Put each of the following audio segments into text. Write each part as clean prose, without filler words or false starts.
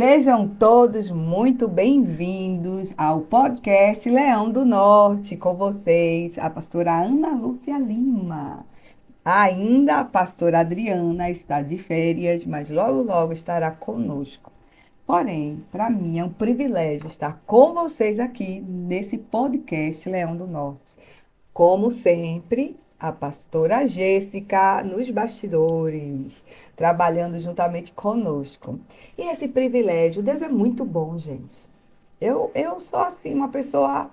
Sejam todos muito bem-vindos ao podcast Leão do Norte, com vocês, a pastora Ana Lúcia Lima. Ainda a pastora Adriana está de férias, mas logo, logo estará conosco. Porém, para mim é um privilégio estar com vocês aqui nesse podcast Leão do Norte. Como sempre, a pastora Jéssica nos bastidores, trabalhando juntamente conosco. E esse privilégio, Deus é muito bom, gente. Eu sou assim, uma pessoa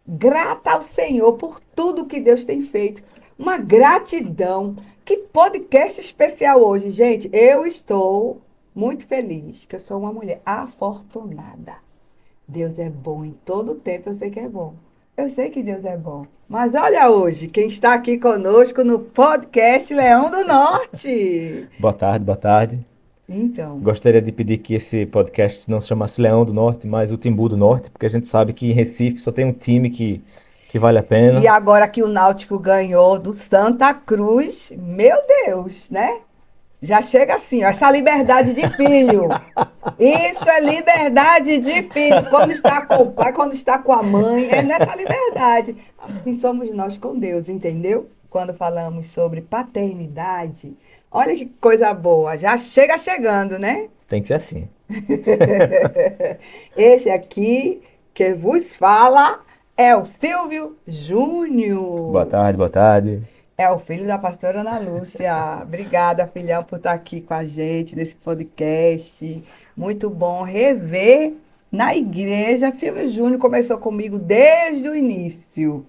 grata ao Senhor por tudo que Deus tem feito. Uma gratidão. Que podcast especial hoje, gente. Eu estou muito feliz, que eu sou uma mulher afortunada. Deus é bom em todo tempo, eu sei que é bom. Eu sei que Deus é bom. Mas olha hoje, quem está aqui conosco no podcast Leão do Norte. Boa tarde, boa tarde. Então, Gostaria de pedir que esse podcast não se chamasse Leão do Norte, mas o Timbu do Norte, porque a gente sabe que em Recife só tem um time que vale a e pena. agora que o Náutico ganhou do Santa Cruz, meu Deus, né? Já chega assim, ó, essa liberdade de filho. Isso é liberdade de filho. Quando está com o pai, quando está com a mãe, é nessa liberdade. Assim somos nós com Deus, entendeu? Quando falamos sobre paternidade, olha que coisa boa. Já chega chegando, né? Tem que ser assim. Esse aqui que vos fala é o Silvio Júnior. Boa tarde. É o filho da pastora Ana Lúcia. Obrigada, filhão, por estar aqui com a gente nesse podcast. Muito bom rever na igreja. Silvio Júnior começou comigo desde o início.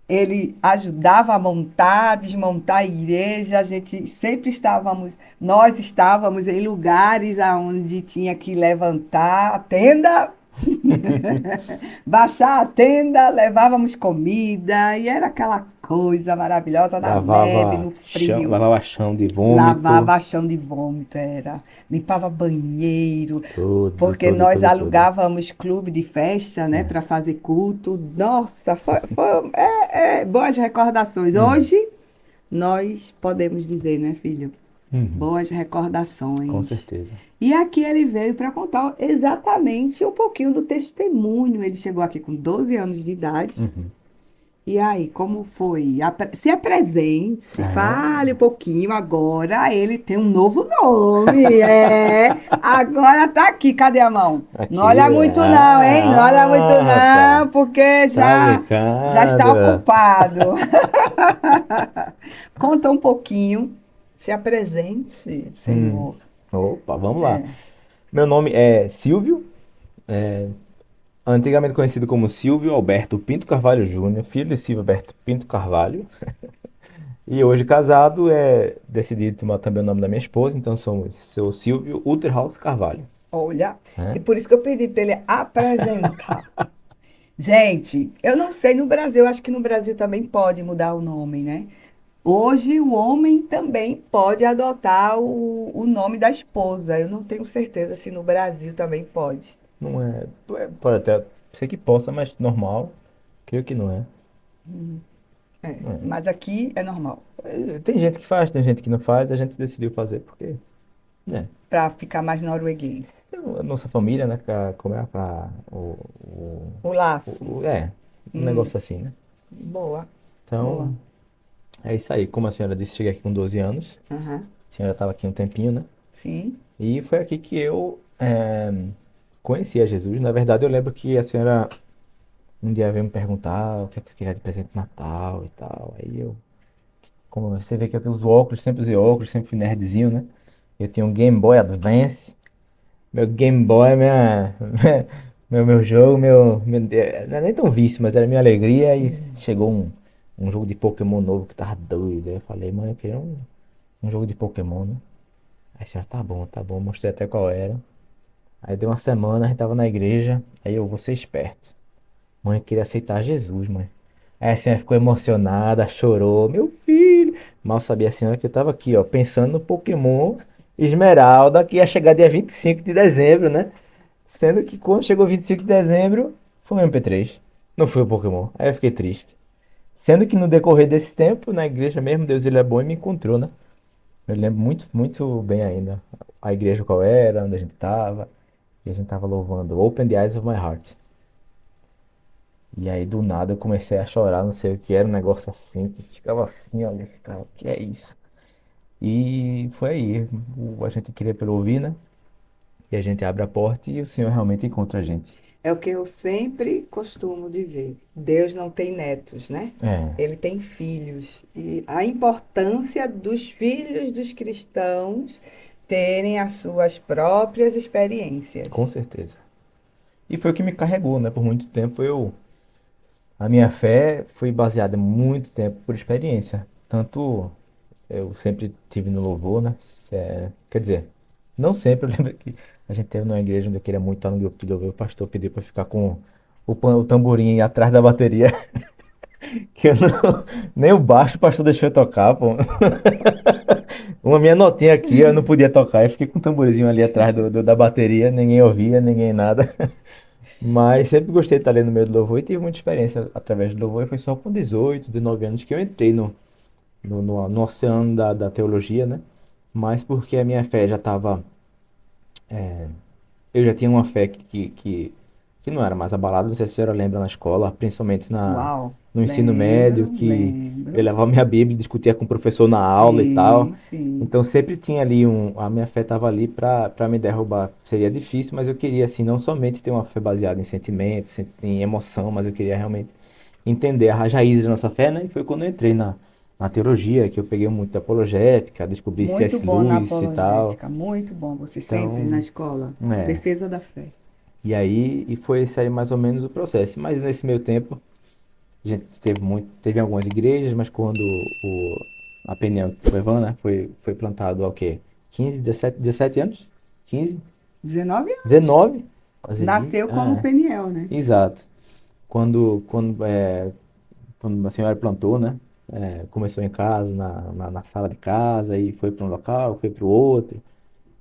Ele ajudava a montar, desmontar a igreja. A gente sempre nós estávamos em lugares onde tinha que levantar a tenda, baixar a tenda, levávamos comida e era aquela coisa maravilhosa na neve, no frio. Lavava chão de vômito, Lavava chão de vômito, era. Limpava banheiro, tudo, porque tudo, nós tudo, tudo. alugávamos clube de festa, né, É. para fazer culto. Nossa, boas recordações. Uhum. Hoje nós podemos dizer, né, filho? Uhum. Boas Com recordações. certeza. E aqui ele veio para contar exatamente um pouquinho do testemunho. Ele chegou aqui com 12 anos de idade. Uhum. E aí, como foi? Se apresente, É. fale um pouquinho. Agora ele tem um novo nome. É, agora tá aqui. Cadê a mão? Não Aqui, olha muito não, hein? Não olha muito rapaz. não, porque Tá já está brincando? ocupado. Conta um pouquinho. Se apresente, Hum. Senhor. Opa, vamos lá. É. Meu nome é Silvio. Antigamente conhecido como Silvio Alberto Pinto Carvalho Júnior, filho de Silvio Alberto Pinto Carvalho. E hoje casado, decidi tomar também o nome da minha esposa, então sou Silvio Uterhaus Carvalho, Olha, e né? por isso que eu pedi para ele apresentar. Gente, eu não sei no Brasil, acho que no Brasil também pode mudar o nome, né? Hoje o homem também pode adotar o nome da esposa. Eu não tenho certeza se no Brasil também pode. Não é, pode até ser que possa, mas normal, creio que não é. É, Não é. mas aqui é normal, Tem gente que faz, tem gente que não faz, a gente decidiu fazer porque, né? para ficar mais norueguês. A nossa família, né? Como é O laço. um Hum, negócio assim, né? boa, boa. Então, é isso aí. Como a senhora disse, cheguei aqui com 12 anos. Aham, A senhora estava aqui um tempinho, né? sim. E foi aqui que eu conheci a Jesus. Na verdade, eu lembro que a senhora um dia veio me perguntar o que é que eu queria de presente de Natal e tal. Aí como você vê que eu uso óculos, sempre usei óculos, sempre fui nerdzinho, né? Eu tinha um Game Boy Advance. Meu Game Boy, meu jogo, não é nem tão vício, mas era minha alegria. E chegou um jogo de Pokémon novo que tava doido. Aí eu falei, mãe, eu queria um jogo de Pokémon, né? Aí a senhora, tá bom, mostrei até qual era. Aí deu uma semana, a gente tava na igreja, aí eu vou ser esperto. Mãe, eu queria aceitar Jesus, mãe. Aí a senhora ficou emocionada, chorou, meu filho. Mal sabia a senhora que eu tava aqui, ó, pensando no Pokémon Esmeralda, que ia chegar dia 25 de dezembro, né? Sendo que quando chegou 25 de dezembro, foi um MP3. Não foi o Pokémon. Aí eu fiquei triste. Sendo que no decorrer desse tempo, na igreja mesmo, Deus ele é bom e me encontrou, né? Eu lembro muito, muito bem ainda. a igreja qual era, onde a gente tava. E a gente tava louvando Open the Eyes of My Heart. E aí do nada eu comecei a chorar, não sei o que era, um negócio assim, que ficava assim, olha, ficava, o que é isso? E foi aí, a gente queria pelo ouvir, né? E a gente abre a porta e o Senhor realmente encontra a gente. É o que eu sempre costumo dizer. Deus não tem netos, né? É, Ele tem filhos. E a importância dos filhos dos cristãos terem as suas próprias com experiências. certeza. E foi o que me carregou, né? Por muito tempo a minha fé foi baseada muito tempo por experiência. Tanto eu sempre tive no louvor, né? Quer dizer, não sempre, eu lembro que a gente teve numa igreja onde eu queria muito estar no grupo de louvor, o pastor pediu para ficar com o tamborim atrás da bateria, que eu não, nem o baixo o pastor deixou eu tocar, pô. Uma minha notinha aqui, eu não podia tocar, eu fiquei com o tamborzinho ali atrás da bateria, ninguém ouvia, ninguém nada. Mas sempre gostei de estar ali no meio do louvor e tive muita experiência através do louvor. E foi só com 18, 19 anos que eu entrei no oceano da teologia, né? Mas porque a minha fé já estava. Eu já tinha uma fé que não era mais abalada. Não sei se a senhora lembra na escola, principalmente Uau, no ensino médio, lembro, que eu lembro. levava minha Bíblia e discutia com o professor na aula e tal. Sim, sim. Então sempre tinha ali a minha fé estava ali para me derrubar. Seria difícil, mas eu queria assim não somente ter uma fé baseada em sentimentos, em emoção, mas eu queria realmente entender as raízes da nossa fé, né? E foi quando eu entrei na teologia que eu peguei muito apologética, descobri Muito C.S. bom na Lewis e tal. apologética, muito bom. Você sempre na Então, escola, é. defesa da fé. E aí, e foi esse aí mais ou menos o processo. Mas nesse meio tempo, a gente teve algumas igrejas, mas quando a Peniel Evan, né, foi plantado há o quê? 15, 17 anos? 15? 19 anos. 19? Quase 20? Nasceu como Peniel, né? Exato. Quando a senhora plantou, né? Começou em casa, na sala de casa, e foi para um local, foi para o outro,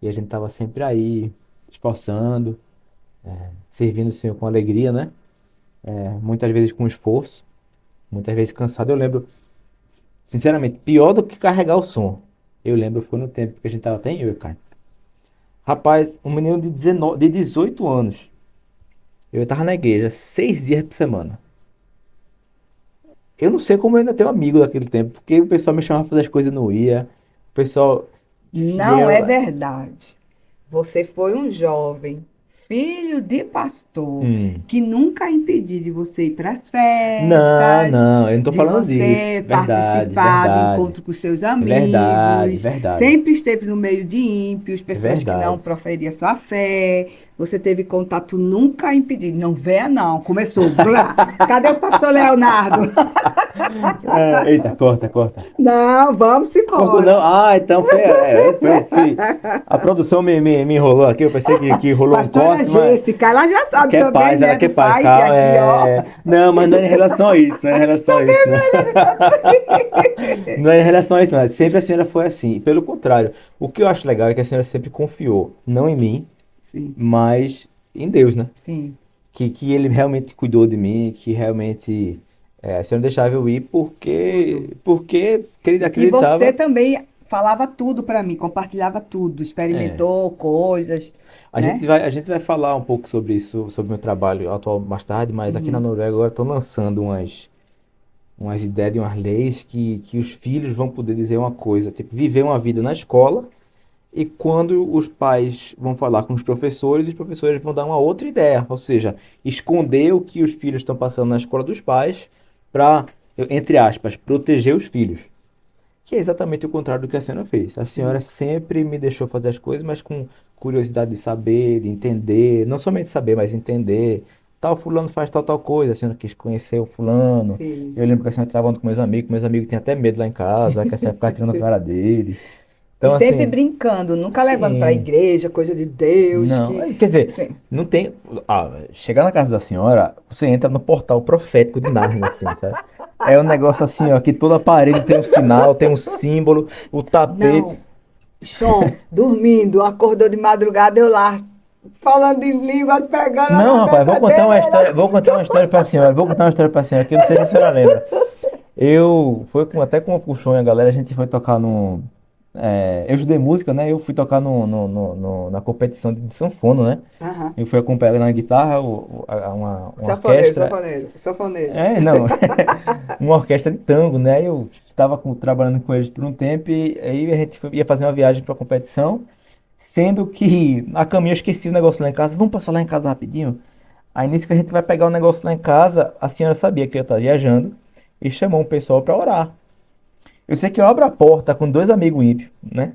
e a gente estava sempre aí, esforçando, servindo o Senhor com alegria, né? Muitas vezes com esforço, muitas vezes cansado. Eu lembro, sinceramente, pior do que carregar o som. Eu lembro, foi no tempo que a gente tava até em eu, cara. Rapaz, um menino de 19, de 18 anos. Eu tava na igreja 6 dias por semana. Eu não sei como eu ainda tenho amigo daquele tempo, porque o pessoal me chamava pra fazer as coisas e não ia. O pessoal Não é fiel. verdade. Você foi um jovem, filho de pastor, Hum. que nunca impediu de você ir para as Não, festas, não, eu não tô de falando disso. você Verdade, participar do verdade. encontro com seus Verdade, amigos, verdade. sempre esteve no meio de ímpios, pessoas que não Verdade. proferiam sua fé. Você teve contato nunca impedido. Não venha, não. Começou. Blá. Cadê o pastor Leonardo? Eita, corta, corta. Não, vamos Cortou não? embora. Ah, então a produção me enrolou aqui, eu pensei que rolou um Pastora corte, mas Jéssica, ela já sabe quer também, paz, ela né, quer do paz, fight calma, aqui, ó. Não, mas não é em relação a isso, não é em relação a isso, né? Não é em relação a isso, não. Sempre a senhora foi assim. Pelo contrário, o que eu acho legal é que a senhora sempre confiou, não em mim, Sim, mas em Deus, né? sim, Que ele realmente cuidou de mim, que realmente a senhora deixava eu ir tudo. porque ele E você acreditava. também falava tudo para mim, compartilhava tudo, É. experimentou coisas, né? A gente vai falar um pouco sobre isso, sobre o meu trabalho atual mais tarde, mas aqui na Uhum. Noruega agora estão lançando umas ideias de umas leis que os filhos vão poder dizer uma coisa, tipo, viver uma vida na escola, e quando os pais vão falar com os professores vão dar uma outra ideia, ou seja, esconder o que os filhos estão passando na escola dos pais para, entre aspas, proteger os filhos. Que é exatamente o contrário do que a senhora fez. A senhora Sim. sempre me deixou fazer as coisas, mas com curiosidade de saber, de entender, não somente saber, mas entender. Tal fulano faz tal coisa, a senhora quis conhecer o fulano. Sim. Eu lembro que a senhora estava com meus amigos tinham até medo lá em casa, que a senhora ficava tirando a cara deles. E Então, sempre assim, brincando, nunca levando para a sim, igreja, coisa de Deus, não, que quer dizer, sim. não tem. Chegar na casa da senhora, você entra no portal profético de Nárnia, assim, sabe? É um negócio assim, ó, que toda parede tem um sinal, tem um símbolo, o tapete. Não, Som, dormindo, acordou de madrugada, eu lá, falando em língua, pegando a Não, rapaz, cabeça dele, ele... vou contar uma história pra senhora, vou contar uma história pra senhora, que eu não sei se a senhora lembra. Foi até com o Puxão e a galera, a gente foi tocar eu estudei música, né? Eu fui tocar na competição de sanfona, né? Aham. Eu fui acompanhado na guitarra, O uma sanfoneiro, orquestra. sanfoneiro, sanfoneiro. Não, uma orquestra de tango, né? Eu estava trabalhando com eles por um tempo e aí a gente ia fazer uma viagem para a competição, sendo que na caminho eu esqueci o negócio lá em casa. Vamos passar lá em casa rapidinho? Aí nisso que a gente vai pegar o negócio lá em casa, a senhora sabia que eu estava viajando e chamou um pessoal para orar. Eu sei que eu abro a porta com dois amigos ímpios, né?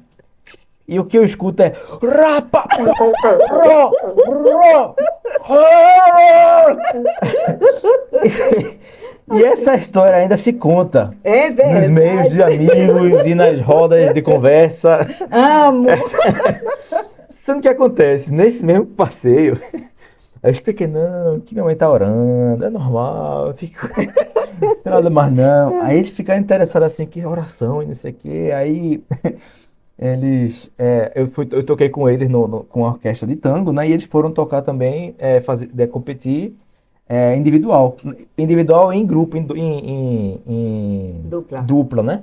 E o que eu escuto é rapa, ro, ro, ro. E essa história ainda se conta É nos meios verdade. de amigos e nas rodas de conversa. Amo. Sendo que acontece, nesse mesmo passeio, eu expliquei, não, que minha mãe tá orando, é normal, eu fico, não tem nada mais não. Aí eles ficaram interessados assim, que oração e não sei o quê. Aí eu toquei com eles com a orquestra de tango, né? E eles foram tocar também, competir individual. Individual e em grupo, em Dupla. dupla, né?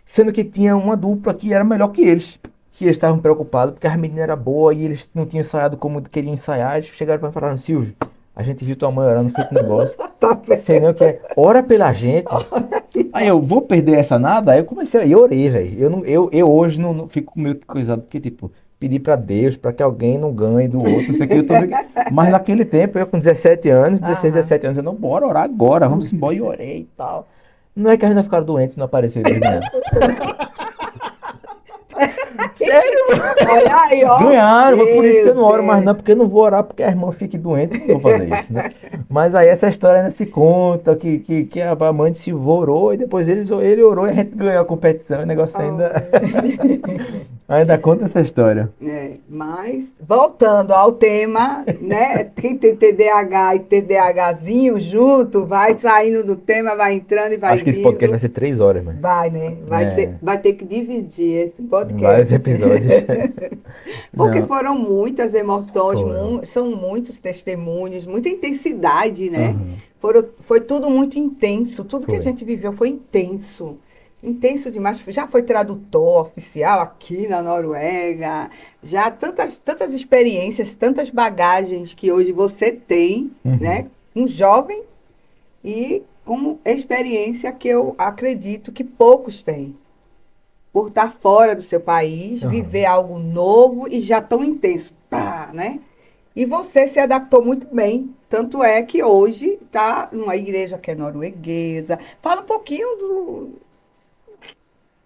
Sendo que tinha uma dupla que era melhor que eles. Que eles estavam preocupados porque a menina era boa e eles não tinham ensaiado como queriam ensaiar. Eles chegaram para falar, Silvio, a gente viu tua mãe orando, feito negócio. Tá Sei não vendo? que é, ora pela gente. Aí eu vou perder essa nada? Aí eu comecei, eu orei, velho. Eu hoje não fico meio que coisado, porque tipo, pedir pra Deus, pra que alguém não ganhe do outro, não sei o que, eu tô meio Mas naquele tempo, eu com 17 anos, 16, Aham. 17 anos, eu não, bora orar agora, vamos embora e orei e tal. Não é que a gente vai ficar doente, não apareceu eles ganhando. Sério? Olha aí, ó. Ganharam, foi por isso que eu Meu não oro mais não, Deus. porque eu não vou orar porque a irmã fique doente, eu não vou fazer isso, né? Mas aí essa história ainda se conta, que a mãe de Silvio orou e depois ele orou e a gente ganhou a competição, o negócio ainda, Oh. ainda conta essa história. Mas, voltando ao tema, né? Quem tem TDAH e TDAHzinho junto, vai saindo do tema, vai entrando e vai Acho que esse podcast vai vindo. ser 3 horas, mano. Vai, né? É, Vai ter que dividir esse em vários podcast. episódios. Porque Não, foram muitas emoções, foram. são muitos testemunhos, muita intensidade, né? Aham, Foi tudo muito intenso, tudo que a foi. gente viveu foi intenso. Intenso demais. Já foi tradutor oficial aqui na Noruega, já tantas experiências, tantas bagagens que hoje você tem, Uhum, né? Um jovem e com experiência que eu acredito que poucos têm por estar fora do seu país, aham. viver algo novo e já tão intenso, pá, né? E você se adaptou muito bem, tanto é que hoje está numa igreja que é norueguesa. Fala um pouquinho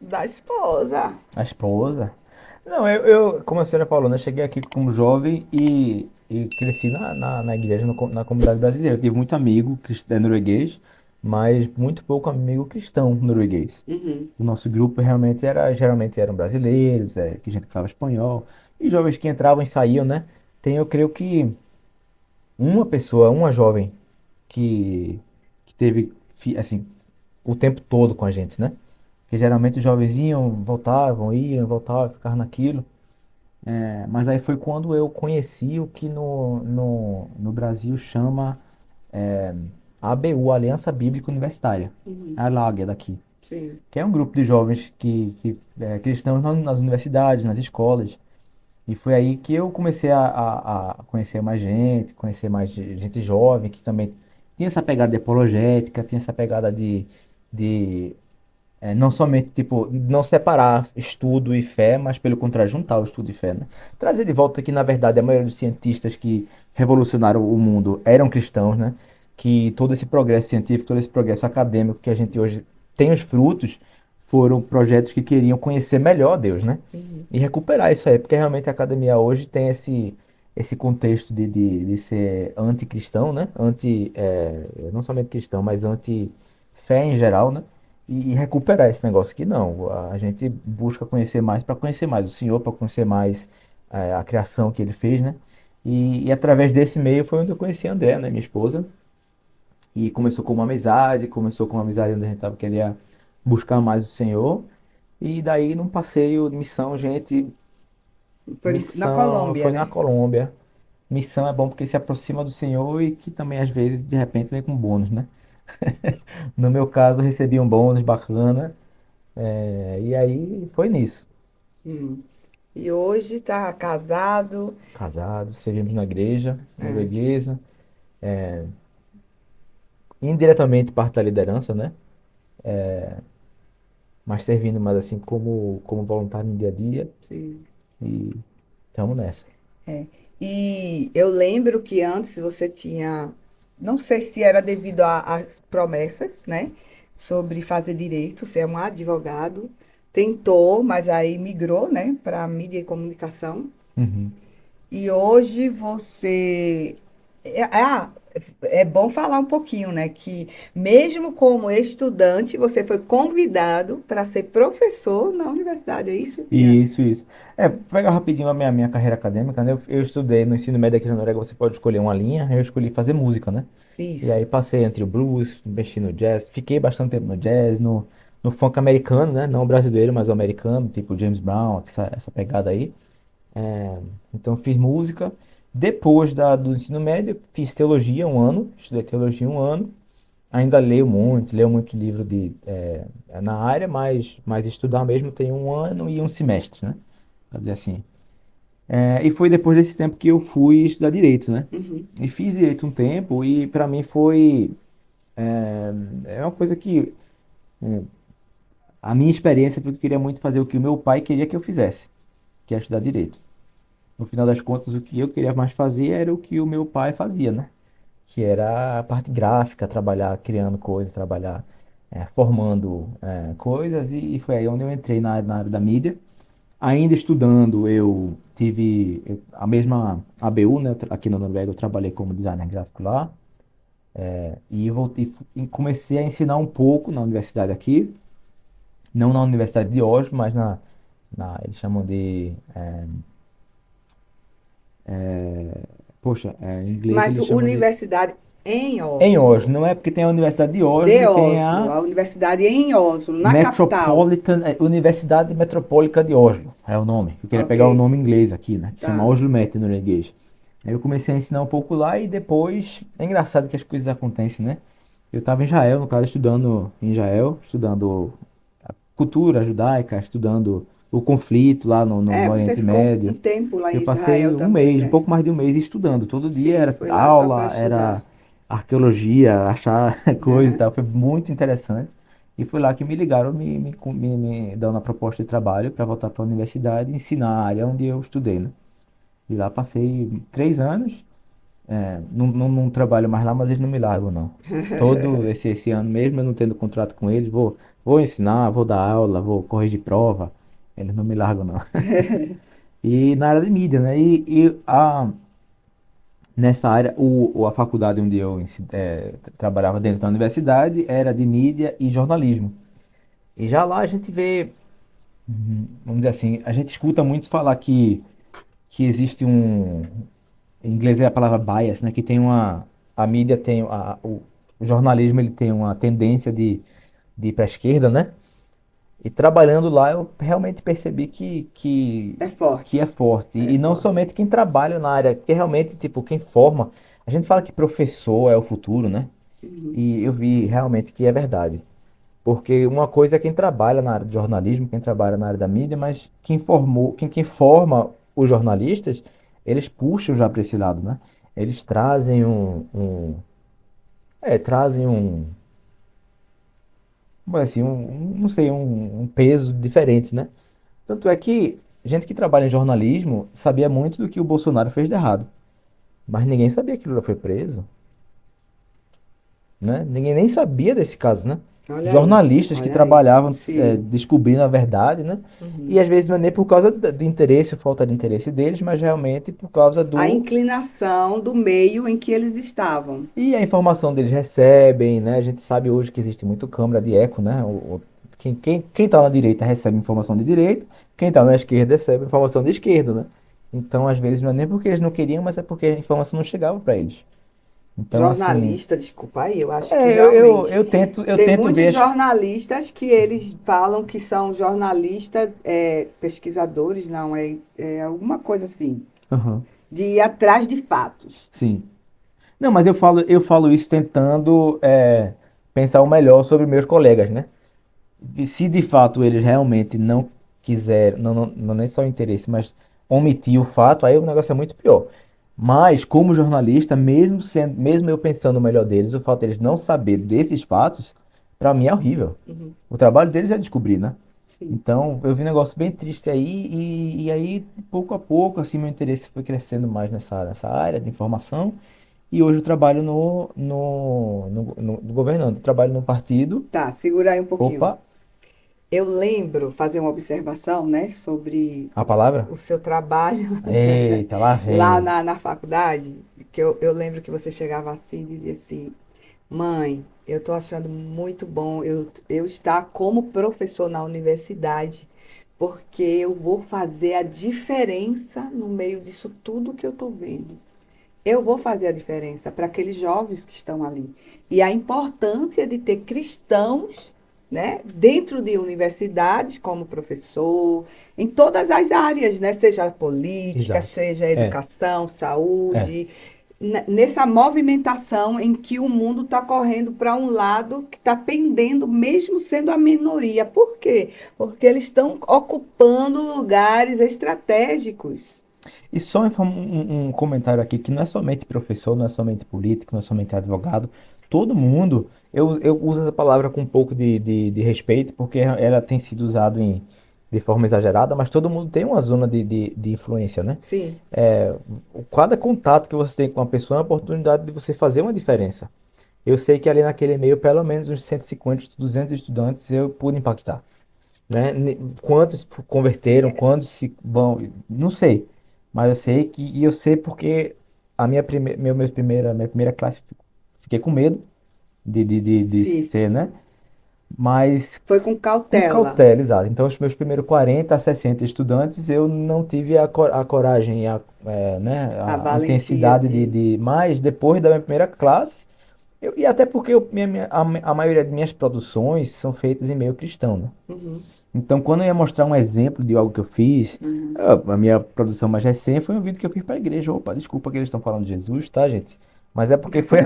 da esposa. A esposa. Não, como a senhora falou, né? Cheguei aqui como jovem e cresci na igreja, na comunidade brasileira. Eu tive muito amigo norueguês, mas muito pouco amigo cristão norueguês. Uhum. O nosso grupo geralmente eram brasileiros, que gente que falava espanhol, e jovens que entravam e saíam, né? Tem, eu creio que uma jovem que teve, assim, o tempo todo com a gente, né? Porque geralmente os jovens iam, voltavam, ficavam naquilo. Mas aí foi quando eu conheci o que no Brasil chama ABU, Aliança Bíblica Universitária, Uhum. a LAG daqui, Sim. que é um grupo de jovens cristãos nas universidades, nas escolas. E foi aí que eu comecei a conhecer mais gente, conhecer mais gente jovem, que também tinha essa pegada de apologética, tinha essa pegada de não somente, tipo, não separar estudo e fé, mas pelo contrário, juntar o estudo e fé, né? Trazer de volta que, na verdade, a maioria dos cientistas que revolucionaram o mundo eram cristãos, né? Que todo esse progresso científico, todo esse progresso acadêmico que a gente hoje tem os frutos, foram projetos que queriam conhecer melhor Deus, né? Uhum. E recuperar isso aí, porque realmente a academia hoje tem esse contexto de ser anticristão, né? Não somente cristão, mas anti-fé em geral, né? E recuperar esse negócio que não. A gente busca conhecer mais para conhecer mais o Senhor, para conhecer mais a criação que Ele fez, né? E através desse meio foi onde eu conheci a André, né, minha esposa. E começou com uma amizade onde a gente tava queria buscar mais o Senhor. E daí num passeio de missão, gente, Foi na missão Colômbia, foi na né? Colômbia. Missão é bom porque se aproxima do Senhor e que também às vezes de repente vem com bônus, né? No meu caso, eu recebi um bônus bacana. E aí foi nisso. Hum. E hoje está casado. Casados, servimos na igreja, É, norueguesa, indiretamente parte da liderança, né? Mas servindo mais assim como voluntário no dia a dia sim. e estamos nessa. É. E eu lembro que antes você tinha, não sei se era devido às promessas, né, sobre fazer direito, você é um advogado, tentou, mas aí migrou, né, para mídia e comunicação. Uhum. E hoje você. Ah, é bom falar um pouquinho, né? Que mesmo como estudante, você foi convidado para ser professor na universidade, é isso, Tiago? Isso. Pegar rapidinho a minha carreira acadêmica, né? Eu estudei no ensino médio aqui na Noruega, você pode escolher uma linha, eu escolhi fazer música, né? E Isso. aí passei entre o blues, mexi no jazz, fiquei bastante tempo no jazz, no funk americano, né? Não o brasileiro, mas o americano, tipo James Brown, essa pegada aí. É, então fiz música. Depois do ensino médio, fiz teologia um ano, estudei teologia um ano. Ainda leio muito livro na área, mas estudar mesmo tem um ano e um semestre, né? Pra dizer assim. E foi depois desse tempo que eu fui estudar direito, né? Uhum. E fiz direito um tempo e para mim é uma coisa que a minha experiência foi que eu queria muito fazer o que o meu pai queria que eu fizesse, que é estudar direito. No final das contas, o que eu queria mais fazer era o que o meu pai fazia, né? Que era a parte gráfica, trabalhar criando coisas, trabalhar formando coisas, e foi aí onde eu entrei na área da mídia. Ainda estudando, eu tive a mesma ABU, né? Aqui na Noruega eu trabalhei como designer gráfico lá, e voltei, e comecei a ensinar um pouco na universidade aqui, não na Universidade de Oslo, mas eles chamam de, poxa, em inglês Mas eles chamam de universidade em em Oslo. Oslo, Não é porque tem a Universidade de Oslo de e tem Oslo, a a universidade em Oslo, na capital. Universidade Metropolitana de Oslo, é o nome. Eu queria Ok, pegar o nome inglês aqui, né? Que chama tá. Oslo Met em norueguês. Aí eu comecei a ensinar um pouco lá e depois. É engraçado que as coisas acontecem, né? Eu estava em Israel, no caso, estudando em Israel, estudando a cultura judaica, estudando o conflito lá É, no você Oriente ficou um Médio. tempo lá Eu em passei Israel um também, mês, um né? pouco mais de um mês estudando. Todo dia Sim, era foi lá só para aula, estudar. era arqueologia, achar coisa e Aham. tal. Foi muito interessante. E foi lá que me ligaram, me dando a proposta de trabalho para voltar para a universidade e ensinar a área onde eu estudei, né? E lá passei 3 anos. Não trabalho mais lá, mas eles não me largam, não. Todo esse ano mesmo, eu não tendo contrato com eles, vou ensinar, vou dar aula, vou corrigir prova. Eles não me largam, não. E na área de mídia, né? Nessa área, a faculdade onde eu trabalhava dentro da universidade era de mídia e jornalismo. E já lá a gente vê, vamos dizer assim, a gente escuta muito falar que existe em inglês é a palavra bias, né? Que a mídia tem, o jornalismo ele tem uma tendência de ir para a esquerda, né? E trabalhando lá, eu realmente percebi É que é forte, forte. é E não forte. somente quem trabalha na área, porque realmente, tipo, quem forma. A gente fala que professor é o futuro, né? Uhum. E eu vi realmente que é verdade. Porque uma coisa é quem trabalha na área de jornalismo, quem trabalha na área da mídia, mas quem forma os jornalistas, eles puxam já para esse lado, né? Eles trazem trazem assim, não sei, um peso diferente, né? Tanto é que gente que trabalha em jornalismo sabia muito do que o Bolsonaro fez de errado. Mas ninguém sabia que Lula foi preso, né? Ninguém nem sabia desse caso, né? Olha aí, Jornalistas que olha aí. trabalhavam Sim. descobrindo a verdade, né? E Uhum. às vezes não é nem por causa do interesse ou falta de interesse deles, mas realmente por causa A do. inclinação do meio em que eles estavam. E a informação deles recebem, né? A gente sabe hoje que existe muito câmara de eco, né? Quem tá na direita recebe informação de direita, quem tá na esquerda recebe informação de esquerda, né? Então, às vezes, não é nem porque eles não queriam, mas é porque a informação não chegava para eles. Então, assim, Jornalista, desculpa aí, eu acho que realmente eu tem tento ver muitos as. jornalistas que eles falam que são jornalistas, pesquisadores, não, é alguma coisa assim, Aham, de ir atrás de fatos. sim. Não, mas eu falo isso tentando pensar o melhor sobre meus colegas, né? se de fato eles realmente não quiserem, não nem só o interesse, mas omitir o fato, aí o negócio é muito pior. Mas, como jornalista, mesmo eu pensando o melhor deles, o fato deles não saber desses fatos, para mim é horrível. Uhum. O trabalho deles é descobrir, né? Sim. Então, eu vi um negócio bem triste aí, e aí, pouco a pouco, assim, meu interesse foi crescendo mais nessa área de informação, e hoje eu trabalho no governando, eu trabalho no partido. Tá, segura aí um pouquinho. Opa, Eu lembro, fazer uma observação, né, sobre a palavra? o seu trabalho Eita, lá lá vem. na faculdade, que eu lembro que você chegava assim e dizia assim, mãe, eu estou achando muito bom eu estar como professor na universidade, porque eu vou fazer a diferença no meio disso tudo que eu estou vendo. Eu vou fazer a diferença para aqueles jovens que estão ali. E a importância de ter cristãos, né, dentro de universidades, como professor, em todas as áreas, né, seja política, Exato. seja É, educação, é. saúde, nessa movimentação em que o mundo está correndo para um lado que está pendendo, mesmo sendo a minoria. Por quê? Porque eles estão ocupando lugares estratégicos. E só um comentário aqui, que não é somente professor, não é somente político, não é somente advogado, todo mundo, eu uso essa palavra com um pouco de respeito, porque ela tem sido usada de forma exagerada, mas todo mundo tem uma zona de influência, né? Sim, É, cada contato que você tem com uma pessoa é uma oportunidade de você fazer uma diferença. Eu sei que ali naquele e-mail, pelo menos uns 150, 200 estudantes eu pude impactar, né? Quantos converteram, yes. quantos se vão, não sei, mas eu sei que, e eu sei porque a minha primeira classe, fiquei com medo de Sim, ser, né? Mas foi com com cautela. cautela, exato. Então, os meus primeiros 40 a 60 estudantes, eu não tive a coragem, né, A a valentia intensidade de. mas depois da minha primeira classe, e até porque a maioria de minhas produções são feitas em meio cristão, né? Uhum, Então, quando eu ia mostrar um exemplo de algo que eu fiz, uhum. a minha produção mais recente foi um vídeo que eu fiz para a igreja. Opa, desculpa que eles estão falando de Jesus, tá, gente? Mas é porque foi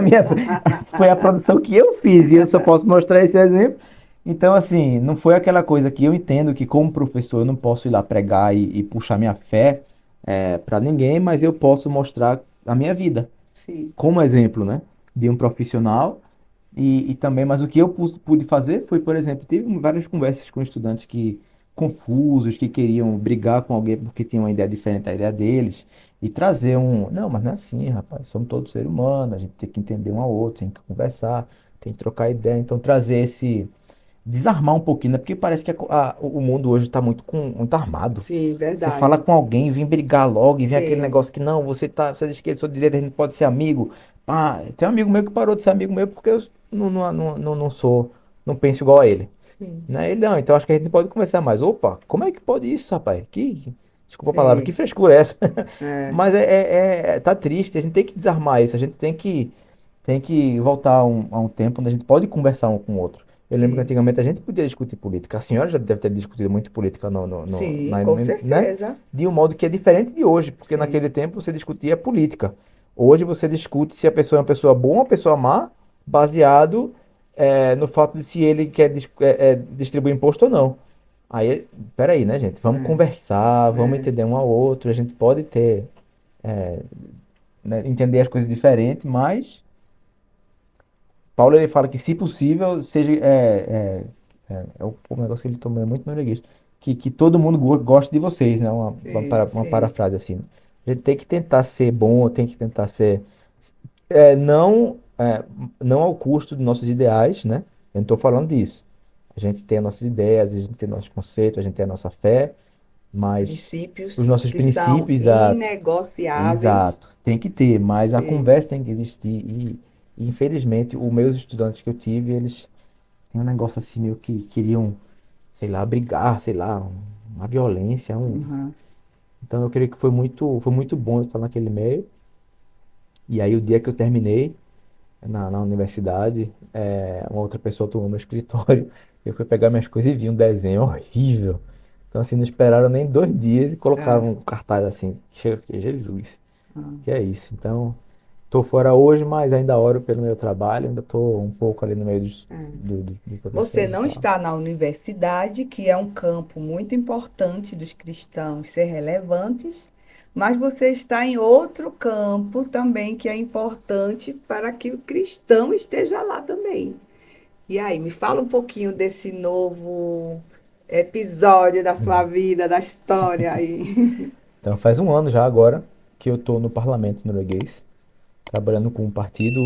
foi a produção que eu fiz e eu só posso mostrar esse exemplo. Então, assim, não foi aquela coisa que eu entendo que, como professor, eu não posso ir lá pregar e puxar minha fé para ninguém, mas eu posso mostrar a minha vida Sim, como exemplo, né, de um profissional e também, mas o que eu pude fazer foi, por exemplo, tive várias conversas com estudantes que confusos, que queriam brigar com alguém porque tinham uma ideia diferente da ideia deles e trazer não, mas não é assim, rapaz, somos todos seres humanos, a gente tem que entender um ao outro, tem que conversar, tem que trocar ideia, então trazer desarmar um pouquinho, né? Porque parece que o mundo hoje está muito armado. sim, Você fala verdade. com alguém, vem brigar logo, e vem aquele Sim, negócio que não, você é de esquerda, eu sou de direita, a gente pode ser amigo. Pá, tem um amigo meu que parou de ser amigo meu porque eu não sou, não penso igual a ele. sim, Né? Ele não, então acho que a gente pode conversar mais. Opa, como é que pode isso, rapaz? Desculpa a palavra, que sim. frescura é essa? É, Mas tá triste, a gente tem que desarmar isso, a gente tem que voltar a um tempo onde a gente pode conversar um com o outro. Eu lembro que sim, antigamente a gente podia discutir política. A senhora já deve ter discutido muito política sim, com né? certeza. De um modo que é diferente de hoje, porque Sim, naquele tempo você discutia política. Hoje você discute se a pessoa é uma pessoa boa ou uma pessoa má, baseado no fato de se ele quer distribuir imposto ou não. Aí, peraí, né, gente? Vamos é, conversar, vamos é, entender um ao outro. A gente pode ter, né, entender as coisas diferentes, mas Paulo ele fala que, se possível, seja. O negócio que ele tomou é muito norueguês. Que todo mundo goste de vocês, né? sim, Uma sim, parafrase assim. A gente tem que tentar ser bom, tem que tentar ser. Não, não ao custo dos nossos ideais, né? Eu não estou falando disso. A gente tem as nossas ideias, a gente tem nossos conceitos, a gente tem a nossa fé, mas os princípios nossos que são princípios, exato. inegociáveis. Exato, tem que ter, mas a Sim, conversa tem que existir e infelizmente os meus estudantes que eu tive, eles têm um negócio assim meio que queriam, sei lá, brigar, sei lá, uma violência, uhum, então eu creio que foi muito bom eu estar naquele meio. E aí o dia que eu terminei na universidade, uma outra pessoa tomou meu escritório, eu fui pegar minhas coisas e vi um desenho horrível. Então assim, não esperaram nem 2 dias e é, colocaram um cartaz assim, que eu fiquei, Jesus, ah, que é isso? Então tô fora hoje, mas ainda oro pelo meu trabalho, ainda tô um pouco ali no meio É. dos Você professores e não tal. está na universidade, que é um campo muito importante dos cristãos ser relevantes, mas você está em outro campo também que é importante para que o cristão esteja lá também. E aí, me fala um pouquinho desse novo episódio da sua vida, da história aí. Então faz um ano já agora que eu tô no parlamento norueguês, trabalhando com o Partido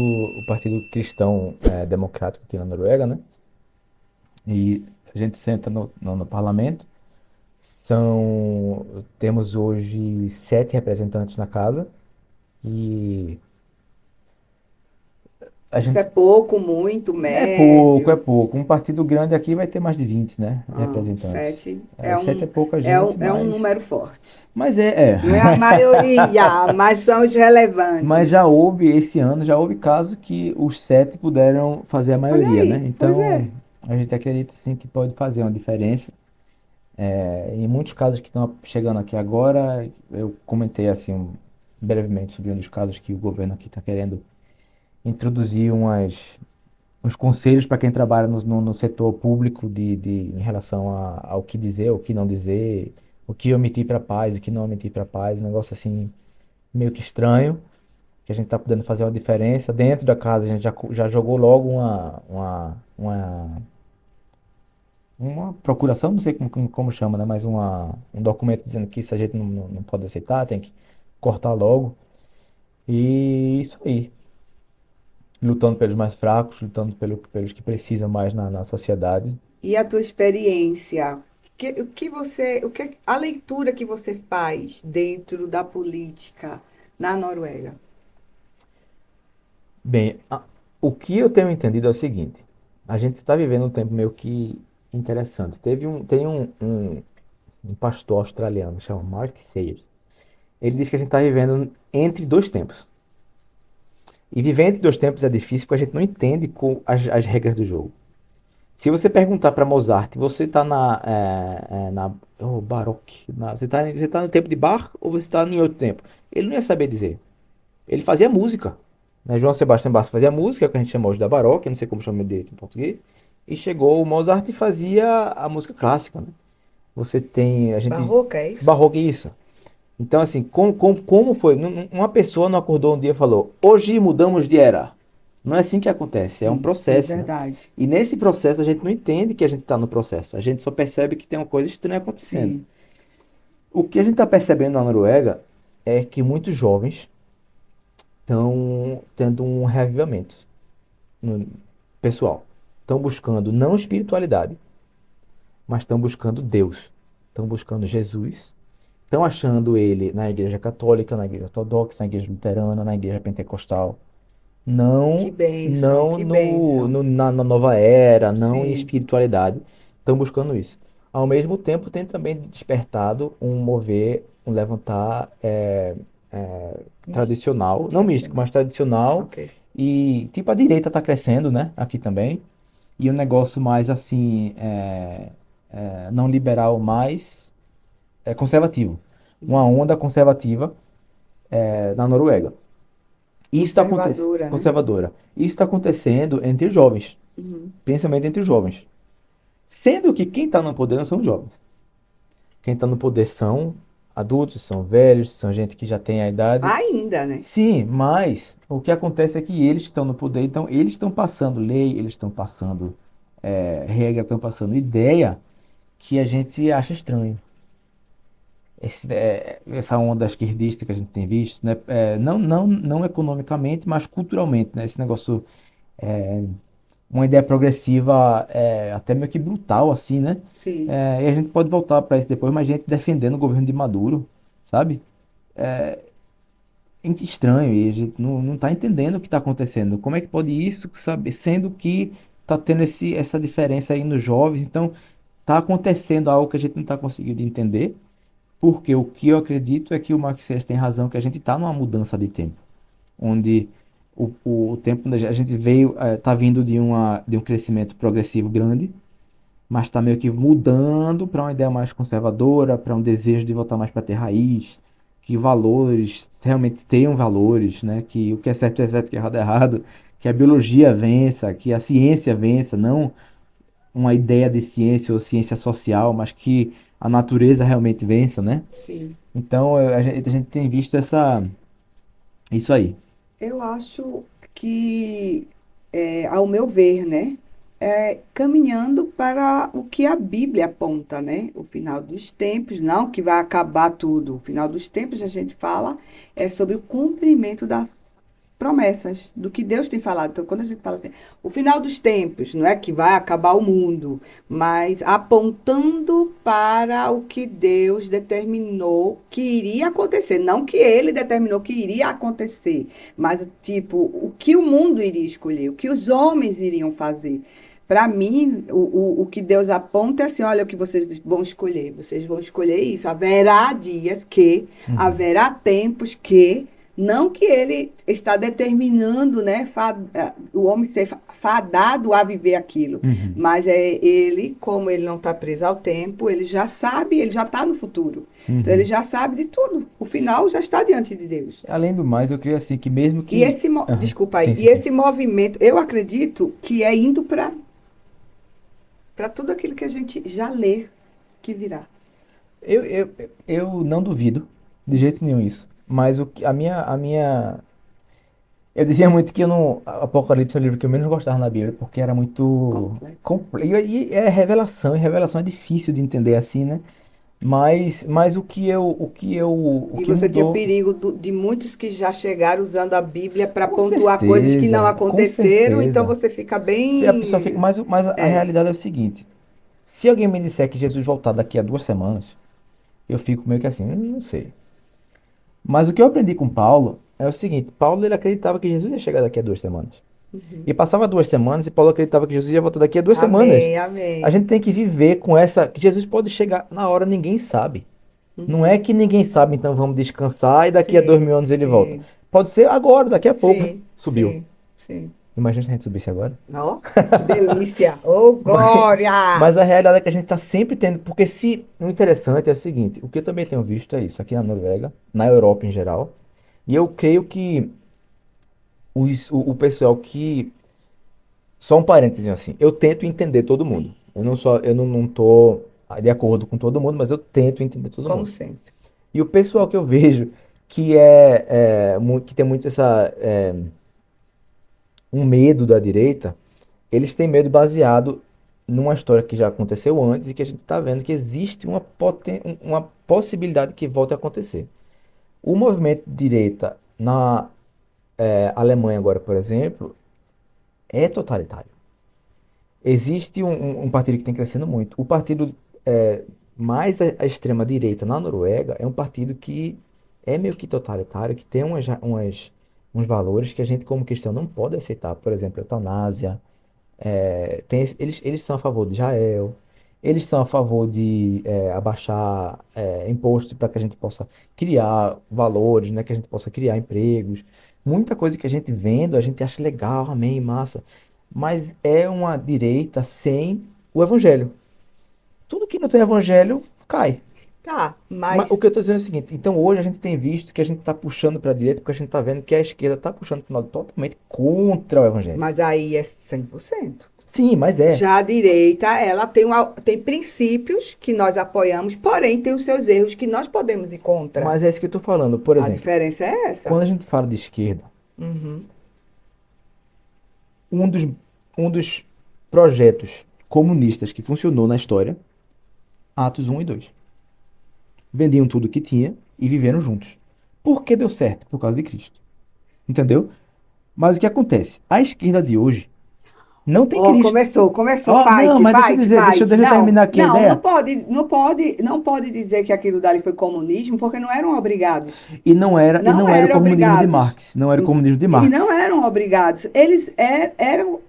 Cristão Democrático aqui na Noruega, né? E a gente senta no parlamento. Temos hoje 7 representantes na casa e a Isso é gente pouco, muito, é pouco, é médio? pouco. Um partido grande aqui vai ter mais de 20, né, Ah, representantes. sete É, 7 é pouca é gente, um número forte. mas Não é a maioria, mas são os mas relevantes. já houve esse ano, já houve casos que os 7 puderam fazer a Olha maioria, né? aí, pois Então é. a gente acredita sim que pode fazer uma diferença. Em muitos casos que estão chegando aqui agora, eu comentei assim brevemente sobre um dos casos que o governo aqui está querendo introduzir uns conselhos para quem trabalha no setor público em relação ao que dizer, o que não dizer, o que omitir para paz, o que não omitir para paz, um negócio assim meio que estranho, que a gente está podendo fazer uma diferença. Dentro da casa a gente já jogou logo uma procuração, não sei como chama, né? Mas um documento dizendo que isso a gente não pode aceitar, tem que cortar logo. E isso aí. Lutando pelos mais fracos, lutando pelos que precisam mais na sociedade. E a tua experiência? A leitura que você faz dentro da política na Noruega? Bem, o que eu tenho entendido é o seguinte: a gente está vivendo um tempo meio que interessante. Tem um pastor australiano, chama Mark Sayers. Ele diz que a gente está vivendo entre dois tempos. E viver entre dois tempos é difícil porque a gente não entende as regras do jogo. Se você perguntar para Mozart, você está Baroque, você tá no tempo de Bach ou você está em outro tempo? Ele não ia saber dizer. Ele fazia música, né? João Sebastião Bach fazia música, que a gente chama hoje da Baroque, não sei como chama direito em português. E chegou o Mozart e fazia a música clássica, né? A gente, Barroca, é isso? Barroco, isso. Então, assim, como foi? Uma pessoa não acordou um dia e falou, hoje mudamos de era. Não é assim que acontece, é um Sim, sim, processo, né? verdade. E nesse processo a gente não entende que a gente está no processo, a gente só percebe que tem uma coisa estranha acontecendo. Sim. O que a gente está percebendo na Noruega é que muitos jovens estão tendo um reavivamento no pessoal. Estão buscando não espiritualidade, mas estão buscando Deus. Estão buscando Jesus. Estão achando ele na igreja católica, na igreja ortodoxa, na igreja luterana, na igreja pentecostal. Que Não, bênção, não que bênção. na nova era, não em Sim. espiritualidade. Estão buscando isso. Ao mesmo tempo, tem também despertado um mover, um levantar tradicional, não místico, Tradicional. mas tradicional. Ok. E tipo a direita está crescendo, né? Aqui também. E um negócio mais assim, não liberal, mais conservativo. Uma onda conservativa na Noruega. Isso está acontecendo, Conservadora, né? conservadora. Isso está acontecendo entre os jovens, Uhum. principalmente entre os jovens. Sendo que quem está no poder não são os jovens. Quem está no poder são adultos, são velhos, são gente que já tem a idade. Ainda, né? Sim, mas o que acontece é que eles estão no poder, então eles estão passando lei, eles estão passando regra, estão passando ideia que a gente acha estranho. Essa onda esquerdista que a gente tem visto, né? Não economicamente, mas culturalmente, né? Esse negócio, é, uma ideia progressiva, até meio que brutal, assim, né? Sim. E a gente pode voltar para isso depois, mas gente defendendo o governo de Maduro, sabe? Estranho, e a gente não está entendendo o que está acontecendo. Como é que pode isso, sabe? Sendo que está tendo essa diferença aí nos jovens, então está acontecendo algo que a gente não está conseguindo entender. Porque o que eu acredito é que o Marx tem razão, que a gente está numa mudança de tempo, onde o tempo onde a gente veio, está vindo de um crescimento progressivo grande, mas está meio que mudando para uma ideia mais conservadora, para um desejo de voltar mais para ter raiz, que valores realmente tenham valores, né? Que o que é certo, o que é errado é errado, que a biologia vença, que a ciência vença, não uma ideia de ciência ou ciência social, mas que a natureza realmente vença, né? Sim. Então, a gente tem visto isso aí. Eu acho que, ao meu ver, né, caminhando para o que a Bíblia aponta, né, o final dos tempos, não que vai acabar tudo. O final dos tempos, a gente fala, é sobre o cumprimento das promessas, do que Deus tem falado. Então, quando a gente fala assim, o final dos tempos, não é que vai acabar o mundo, mas apontando para o que Deus determinou que iria acontecer. Não que ele determinou que iria acontecer, mas, tipo, o que o mundo iria escolher, o que os homens iriam fazer. Para mim, o que Deus aponta é assim: olha o que vocês vão escolher isso. Haverá dias que, Uhum, haverá tempos que, não que ele está determinando, né, o homem ser fadado a viver aquilo, uhum, mas é ele, como ele não está preso ao tempo, ele já sabe, ele já está no futuro. Então ele uhum. já sabe de tudo. O final já está diante de Deus. Além do mais, eu creio assim que mesmo E que... Aham, desculpa aí, sim, e sim, sim. esse movimento, eu acredito que é indo para tudo aquilo que a gente já lê que virá. Eu não duvido de jeito nenhum isso. Mas eu dizia muito que eu não, Apocalipse é o livro que eu menos gostava na Bíblia, porque era muito Complexo. complexo. E é revelação, e revelação é difícil de entender assim, né? Mas o E que você tinha mudou, perigo de muitos que já chegaram usando a Bíblia para com pontuar coisas que não certeza, com aconteceram, então certeza. você fica A pessoa fica, bem. mas a É. realidade é o seguinte: se alguém me disser que Jesus voltar daqui a 2 semanas, eu fico meio que assim, não sei. Mas o que eu aprendi com Paulo é o seguinte: Paulo ele acreditava que Jesus ia chegar daqui a 2 semanas. E passava 2 semanas e Paulo acreditava que Jesus ia voltar daqui a 2 semanas. Amém, A gente amém. tem que viver com essa, que Jesus pode chegar na hora, ninguém sabe. Não é Uhum. que ninguém sabe, então vamos descansar e daqui a dois Sim, mil anos ele volta. sim, Pode ser agora, daqui a pouco. sim, Subiu. sim, sim. Imagina se a gente subisse agora. Ó, que delícia! Ô, Mas, glória! mas a realidade é que a gente está sempre tendo. Porque se. O interessante é o seguinte: o que eu também tenho visto é isso, aqui na Noruega, na Europa em geral. E eu creio que o pessoal que. Só um parênteses assim. Eu tento entender todo mundo. Eu não tô de acordo com todo mundo, mas eu tento entender todo Como mundo. sempre. E o pessoal que eu vejo que tem muito um medo da direita, eles têm medo baseado numa história que já aconteceu antes e que a gente está vendo que existe uma possibilidade que volte a acontecer. O movimento de direita na Alemanha agora, por exemplo, é totalitário. Existe um partido que tem crescendo muito. O partido mais à extrema-direita na Noruega é um partido que é meio que totalitário, que tem uns valores que a gente, como cristão, não pode aceitar. Por exemplo, eutanásia. Eles são a favor de Israel. Eles são a favor de abaixar imposto para que a gente possa criar valores, né? Que a gente possa criar empregos. Muita coisa que a gente vendo, a gente acha legal, amém, massa. Mas é uma direita sem o evangelho. Tudo que não tem evangelho cai. Tá, Mas o mas, que eu estou dizendo é o seguinte: então hoje a gente tem visto que a gente está puxando para a direita porque a gente está vendo que a esquerda está puxando para um lado totalmente contra o evangelho. mas aí é 100%. Sim, mas é. Já a direita, ela tem princípios que nós apoiamos, porém tem os seus erros que nós podemos ir contra. Mas é isso que eu estou falando. Por A exemplo, diferença é essa. quando a gente fala de esquerda, Uhum. um dos, um dos projetos comunistas que funcionou na história, Atos 1 e 2. Vendiam tudo que tinha e viveram juntos. Por que deu certo? Por causa de Cristo. Entendeu? Mas o que acontece? A esquerda de hoje não tem Ó, Cristo. começou, Ó, não, fight, mas deixa eu fight, dizer, fight. deixa eu Não, terminar aqui a não, ideia. não pode dizer que aquilo dali foi comunismo, porque não eram obrigados. Não E não era o eram comunismo de obrigados. Marx. Não era o comunismo de E não Marx. eram obrigados. Eles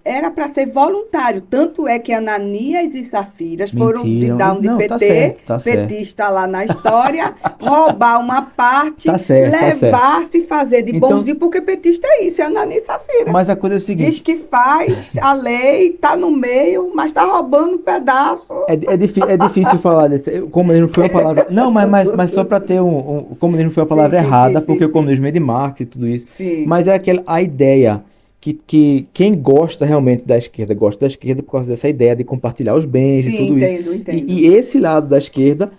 era para ser voluntário. Tanto é que Ananias e Safiras foram de Mentiram. dar um de Não, tá PT, certo, tá certo. petista lá na história, roubar uma parte, Tá certo, tá certo. levar-se e fazer de Então, bonzinho, porque petista é isso, é Ananias e Safira. mas a coisa é o Diz seguinte. que faz a lei lei, está no meio, mas está roubando um pedaço. É difícil falar desse. O comunismo foi uma palavra. Não, mas só para ter o comunismo foi a Sim, palavra sim, errada, sim, sim, porque o sim. comunismo é de Marx e tudo isso. Sim. Mas é a ideia que quem gosta realmente da esquerda, gosta da esquerda por causa dessa ideia de compartilhar os bens e Sim, tudo isso. entendo, E entendo. esse lado da esquerda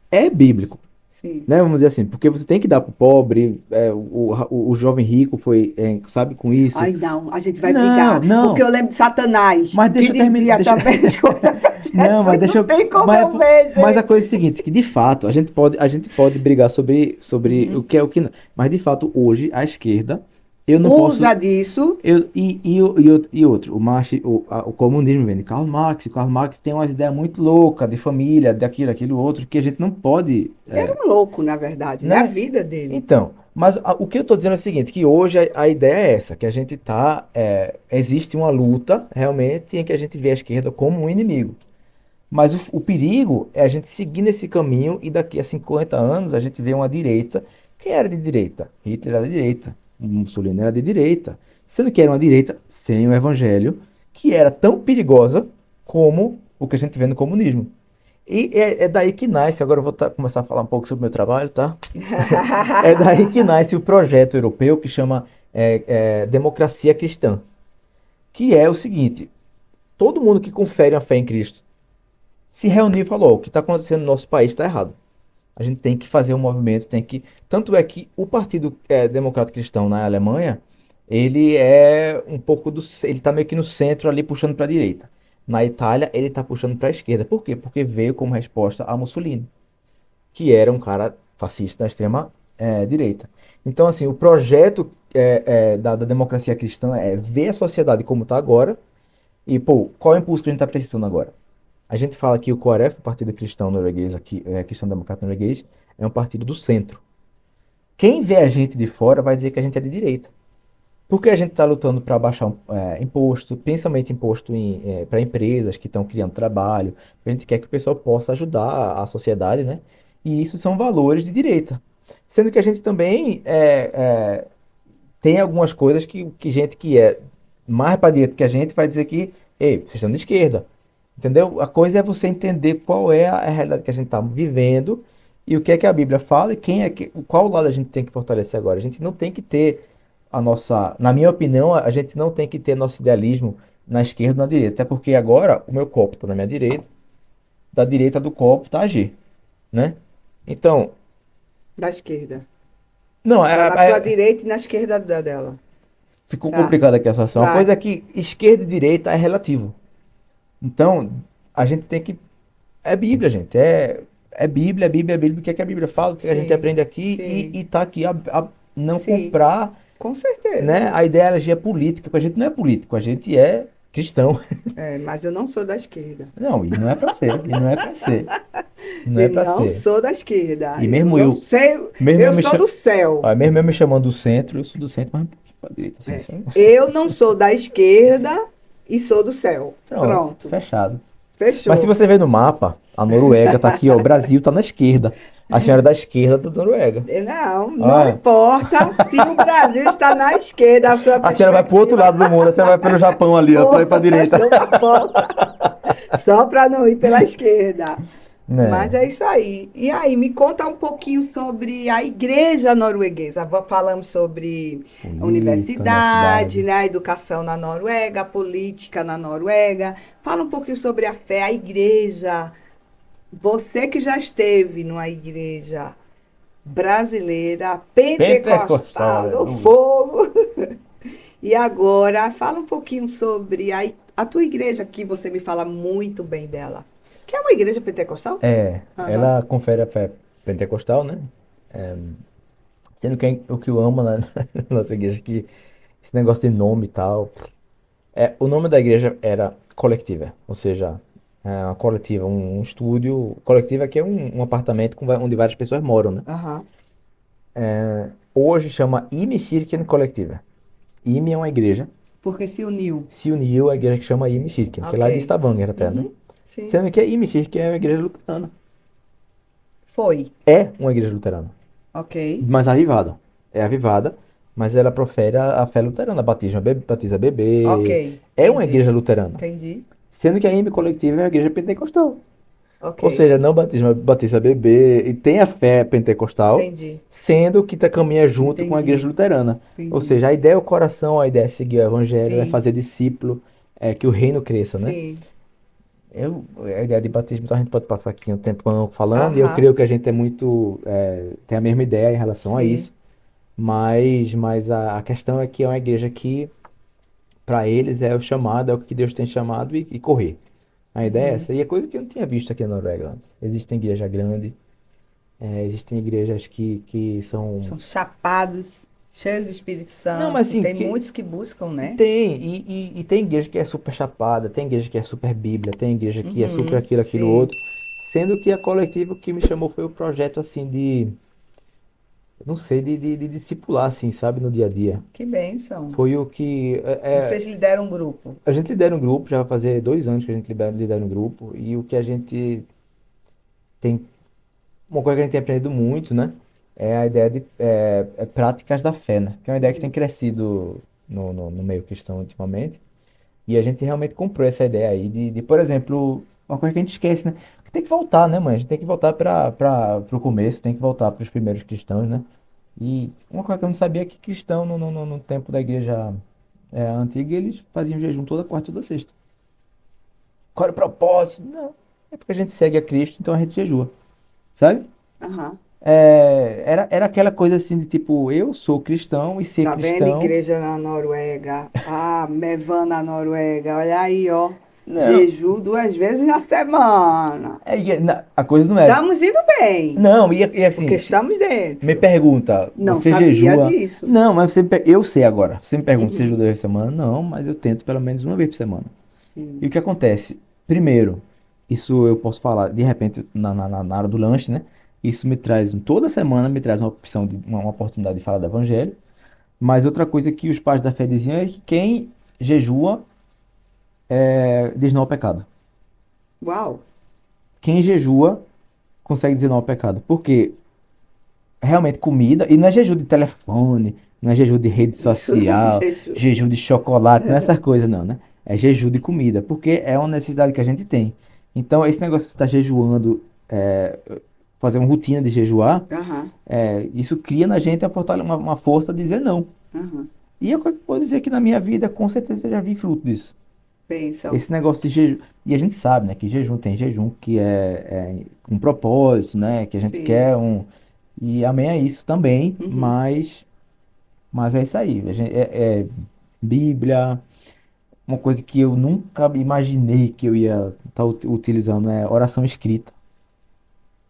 é bíblico. Sim. Né? Vamos dizer assim, porque você tem que dar pro pobre, o jovem rico foi, sabe, com isso. Ai, não, a gente vai Não, brigar. Porque não, eu lembro de Satanás, mas que deixa eu terminar, dizia também as coisas para não, mas Jesus. deixa Não eu, tem como mas, eu ver, mas a coisa é gente. o seguinte, que de fato, a gente pode brigar sobre o Uhum. que é o que não, mas de fato, hoje, a esquerda, eu não Usa posso, disso. e outro, o comunismo vem de Karl Marx, e Karl Marx tem uma ideia muito louca de família, daquilo, aquilo, outro, que a gente não pode, Era um louco, na verdade, né? A né? vida dele. Então, mas o que eu estou dizendo é o seguinte, que hoje a ideia é essa, que a gente existe uma luta realmente em que a gente vê a esquerda como um inimigo. Mas o perigo é a gente seguir nesse caminho e daqui a 50 anos a gente vê uma direita. Quem era de direita? Hitler era de direita, Mussolini era de direita, sendo que era uma direita sem o evangelho, que era tão perigosa como o que a gente vê no comunismo. E é daí que nasce, agora eu vou começar a falar um pouco sobre o meu trabalho, tá? É daí que nasce o projeto europeu que chama Democracia Cristã, que é o seguinte: todo mundo que confere a fé em Cristo se reuniu e falou: "Ó, o que está acontecendo no nosso país está errado. A gente tem que fazer um movimento, tem que." Tanto é que o Partido Democrata Cristão na Alemanha, ele é um pouco ele está meio que no centro ali puxando para a direita. Na Itália, ele está puxando para a esquerda. Por quê? Porque veio como resposta a Mussolini, que era um cara fascista da extrema direita. Então, assim, o projeto da democracia cristã é ver a sociedade como está agora e, pô, qual é o impulso que a gente está precisando agora? A gente fala que o COREF, o Partido Cristão Norueguês, aqui, Cristão Democrata Norueguês, é um partido do centro. Quem vê a gente de fora vai dizer que a gente é de direita. Porque a gente está lutando para baixar imposto, principalmente imposto para empresas que estão criando trabalho. A gente quer que o pessoal possa ajudar a sociedade, né? E isso são valores de direita. Sendo que a gente também tem algumas coisas que gente que é mais para direita que a gente vai dizer que, ei, vocês estão de esquerda. Entendeu? A coisa é você entender qual é a realidade que a gente está vivendo e o que é que a Bíblia fala e qual lado a gente tem que fortalecer agora. A gente não tem que ter na minha opinião, a gente não tem que ter nosso idealismo na esquerda ou na direita. Até porque agora o meu copo está na minha direita, da direita do copo está a G, né? Então, Da esquerda. não, Tá na sua direita e na esquerda dela. ficou Tá, complicada aqui a situação. A vai. coisa é que esquerda e direita é relativo. Então, a gente tem que. É Bíblia, gente. É Bíblia, é Bíblia, é Bíblia. O que é que a Bíblia fala? O que é que a gente Sim, aprende aqui sim, e tá aqui não sim. comprar, Com certeza. né, a ideologia política, porque a gente não é político, a gente é cristão. É, mas eu não sou da esquerda. Não, e não é pra ser, e não é pra ser, não é Eu pra não ser. sou da esquerda. E Eu mesmo não eu, sei. mesmo eu Eu me sou cha- do céu. Ó, mesmo eu me chamando do centro, eu sou do centro, mas um pouquinho pra direita, assim, É. sabe? Eu não sou da esquerda e sou do céu. Pronto, Pronto. fechado. Mas se Fechou. você ver no mapa, a Noruega tá aqui, ó, o Brasil tá na esquerda. A senhora é da esquerda da Noruega. Não, não Olha, importa se o Brasil está na esquerda, a sua a senhora vai pro outro perspectiva. lado do mundo, a senhora vai pelo Japão ali, ó, pra ir pra direita. Não importa. Só para não ir pela esquerda. Mas Né? é isso aí. E aí, me conta um pouquinho sobre a igreja norueguesa. Falamos sobre a Política, universidade, universidade. né, a educação na Noruega, a política na Noruega. Fala um pouquinho sobre a fé, a igreja. Você que já esteve numa igreja brasileira, Pentecostal, pentecostal do aleluia. fogo. E agora, fala um pouquinho sobre a tua igreja, que você me fala muito bem dela. Que é uma igreja pentecostal? Aham. Ela confere a fé pentecostal, né? É, sendo que o que eu amo na nossa igreja, que esse negócio de nome e tal. O nome da igreja era Colectiva, ou seja, uma coletiva, um estúdio. Colectiva que é um apartamento onde várias pessoas moram, né? Aham. Hoje chama IME Kirken Colectiva. IME é uma igreja, Porque se uniu. se uniu a igreja que chama IME Kirken, que é lá de Ok. Stavanger até, né? Uhum. Sim. Sendo que a IME Kirken é uma igreja luterana. Foi. É uma igreja luterana, Ok. mas avivada. É avivada. mas ela profere a fé luterana, batiza bebê, Ok, é uma igreja entendi. luterana. Entendi. Sendo que a IMB Coletiva é uma igreja pentecostal. Ok, Ou seja, não batismo, batiza bebê e tem a fé pentecostal, entendi. sendo que caminha junto com a igreja Entendi. luterana. Ou Entendi. seja, a ideia é o coração, a ideia é seguir o evangelho, é Sim, fazer discípulo, é que o reino cresça, né? sim. A ideia de batismo, então a gente pode passar aqui um tempo falando, e eu Aham, creio que a gente é muito, tem a mesma ideia em relação a sim. isso, mas a questão é que é uma igreja que, para eles, é o chamado, é o que Deus tem chamado e correr. A ideia é Uhum. essa, e é coisa que eu não tinha visto aqui na Noruega antes. Existem igreja grande, existem igrejas que são. São chapados, cheios do Espírito Não, mas Santo. assim, Tem muitos que buscam, né? e tem igreja que é super chapada, tem igreja que é super Bíblia, tem igreja que é super Uhum. aquilo, aquilo Sim. outro. Sendo que a coletiva que me chamou foi o projeto, assim, não sei, de discipular, assim, sabe, no dia a dia. Que bênção. Foi o que, Vocês lideram um grupo. a gente lidera um grupo, já vai fazer 2 anos que a gente lidera um grupo, e o que a gente tem, uma coisa que a gente tem aprendido muito, né, é a ideia de práticas da fé, né, que é uma ideia que tem Uhum. crescido no meio cristão ultimamente. E a gente realmente comprou essa ideia aí por exemplo, uma coisa que a gente esquece, né? Que tem que voltar, né, mãe? A gente tem que voltar para o começo, tem que voltar para os primeiros cristãos, né? E uma coisa que eu não sabia é que cristão no tempo da igreja antiga, eles faziam jejum toda quarta e toda sexta. Qual era o propósito? Não, é porque a gente segue a Cristo, então a gente jejua, sabe? Aham. Era aquela coisa assim de tipo, eu sou cristão e ser Tá vendo cristão. igreja na Noruega? Ah, Mevan na Noruega. Olha aí, ó. Não, Jejum 2 vezes na semana. a coisa não é. Estamos indo bem, Não, e porque assim, estamos me dentro. pergunta, Não você sabia jejua? disso. Não, mas eu sei agora. Você me pergunta, você jejua Uhum. 2 vezes por semana? Não, mas eu tento pelo menos uma vez por semana. E o Hum. que acontece? Primeiro, isso eu posso falar de repente na hora do lanche, né? Isso me traz, toda semana me traz uma opção uma oportunidade de falar do evangelho. Mas outra coisa que os pais da fé diziam é que quem jejua diz não ao pecado. Uau. Quem jejua consegue dizer não ao pecado. Porque realmente comida, e não é jejum de telefone, não é jejum de rede Isso não é social, jejum. jejum de chocolate, não é essas coisas não, né? É jejum de comida, porque é uma necessidade que a gente tem. Então, esse negócio de estar jejuando, fazer uma rotina de jejuar, Aham, isso cria na gente uma força de dizer não. aham. E eu vou dizer que na minha vida, com certeza, eu já vi fruto disso. Pensam. Esse negócio de jejum. E a gente sabe, né, que jejum tem jejum que é com propósito, né? Que a gente Sim. quer um. E amém a isso também, Uhum. mas é isso aí. É Bíblia, uma coisa que eu nunca imaginei que eu ia estar utilizando é oração escrita.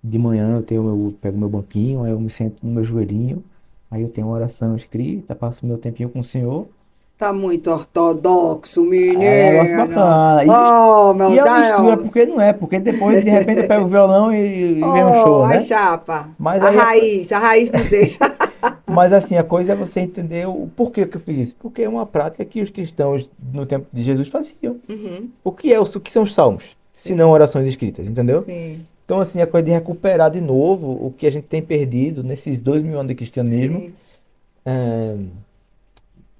De manhã eu pego meu banquinho, aí eu me sento no meu joelhinho, aí eu tenho uma oração escrita, passo meu tempinho com o Senhor. Tá muito ortodoxo, É um negócio menina. bacana. Oh, E meu eu misturo, é porque Deus. não é, porque depois de repente eu pego o violão e vem um Oh, show, ai, né? chapa. Mas aí A raiz não deixa. mas assim, a coisa é você entender o porquê que eu fiz isso. Porque é uma prática que os cristãos no tempo de Jesus faziam. Uhum. O que são os salmos? Se não Sim, orações escritas, entendeu? sim, Então, assim, a coisa de recuperar de novo o que a gente tem perdido nesses 2 mil anos de cristianismo. sim. é,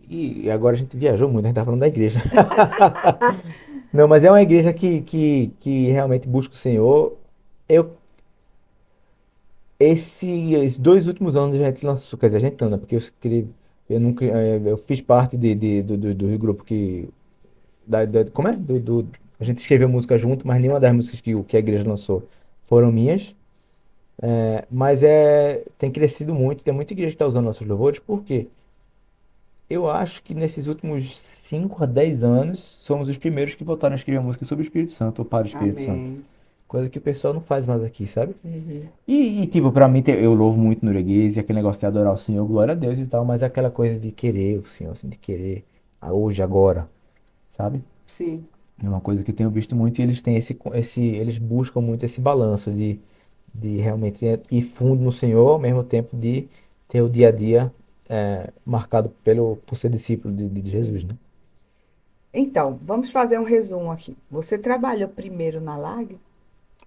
E agora a gente viajou muito, a gente tá falando da igreja. Não, mas é uma igreja que realmente busca o Senhor. Eu, esses 2 últimos anos a gente lançou, quer dizer, a gente não, né? Porque eu escrevi, eu nunca, eu fiz parte do grupo como é? A gente escreveu música junto, mas nenhuma das músicas que a igreja lançou foram minhas. Mas tem crescido muito, tem muita igreja que está usando nossos louvores, por quê? Eu acho que nesses últimos 5 a 10 anos somos os primeiros que voltaram a escrever música sobre o Espírito Santo ou para o Espírito Santo. Amém. Coisa que o pessoal não faz mais aqui, sabe? Uhum. Tipo, pra mim, eu louvo muito norueguês e aquele negócio de adorar o Senhor, glória a Deus e tal, mas é aquela coisa de querer o Senhor, assim, de querer hoje, agora, sabe? Sim, É uma coisa que eu tenho visto muito e eles têm eles buscam muito esse balanço de realmente ir fundo no Senhor, ao mesmo tempo de ter o dia a dia marcado por ser discípulo de Jesus, sim. né? Então, vamos fazer um resumo aqui. Você trabalhou primeiro na LAG?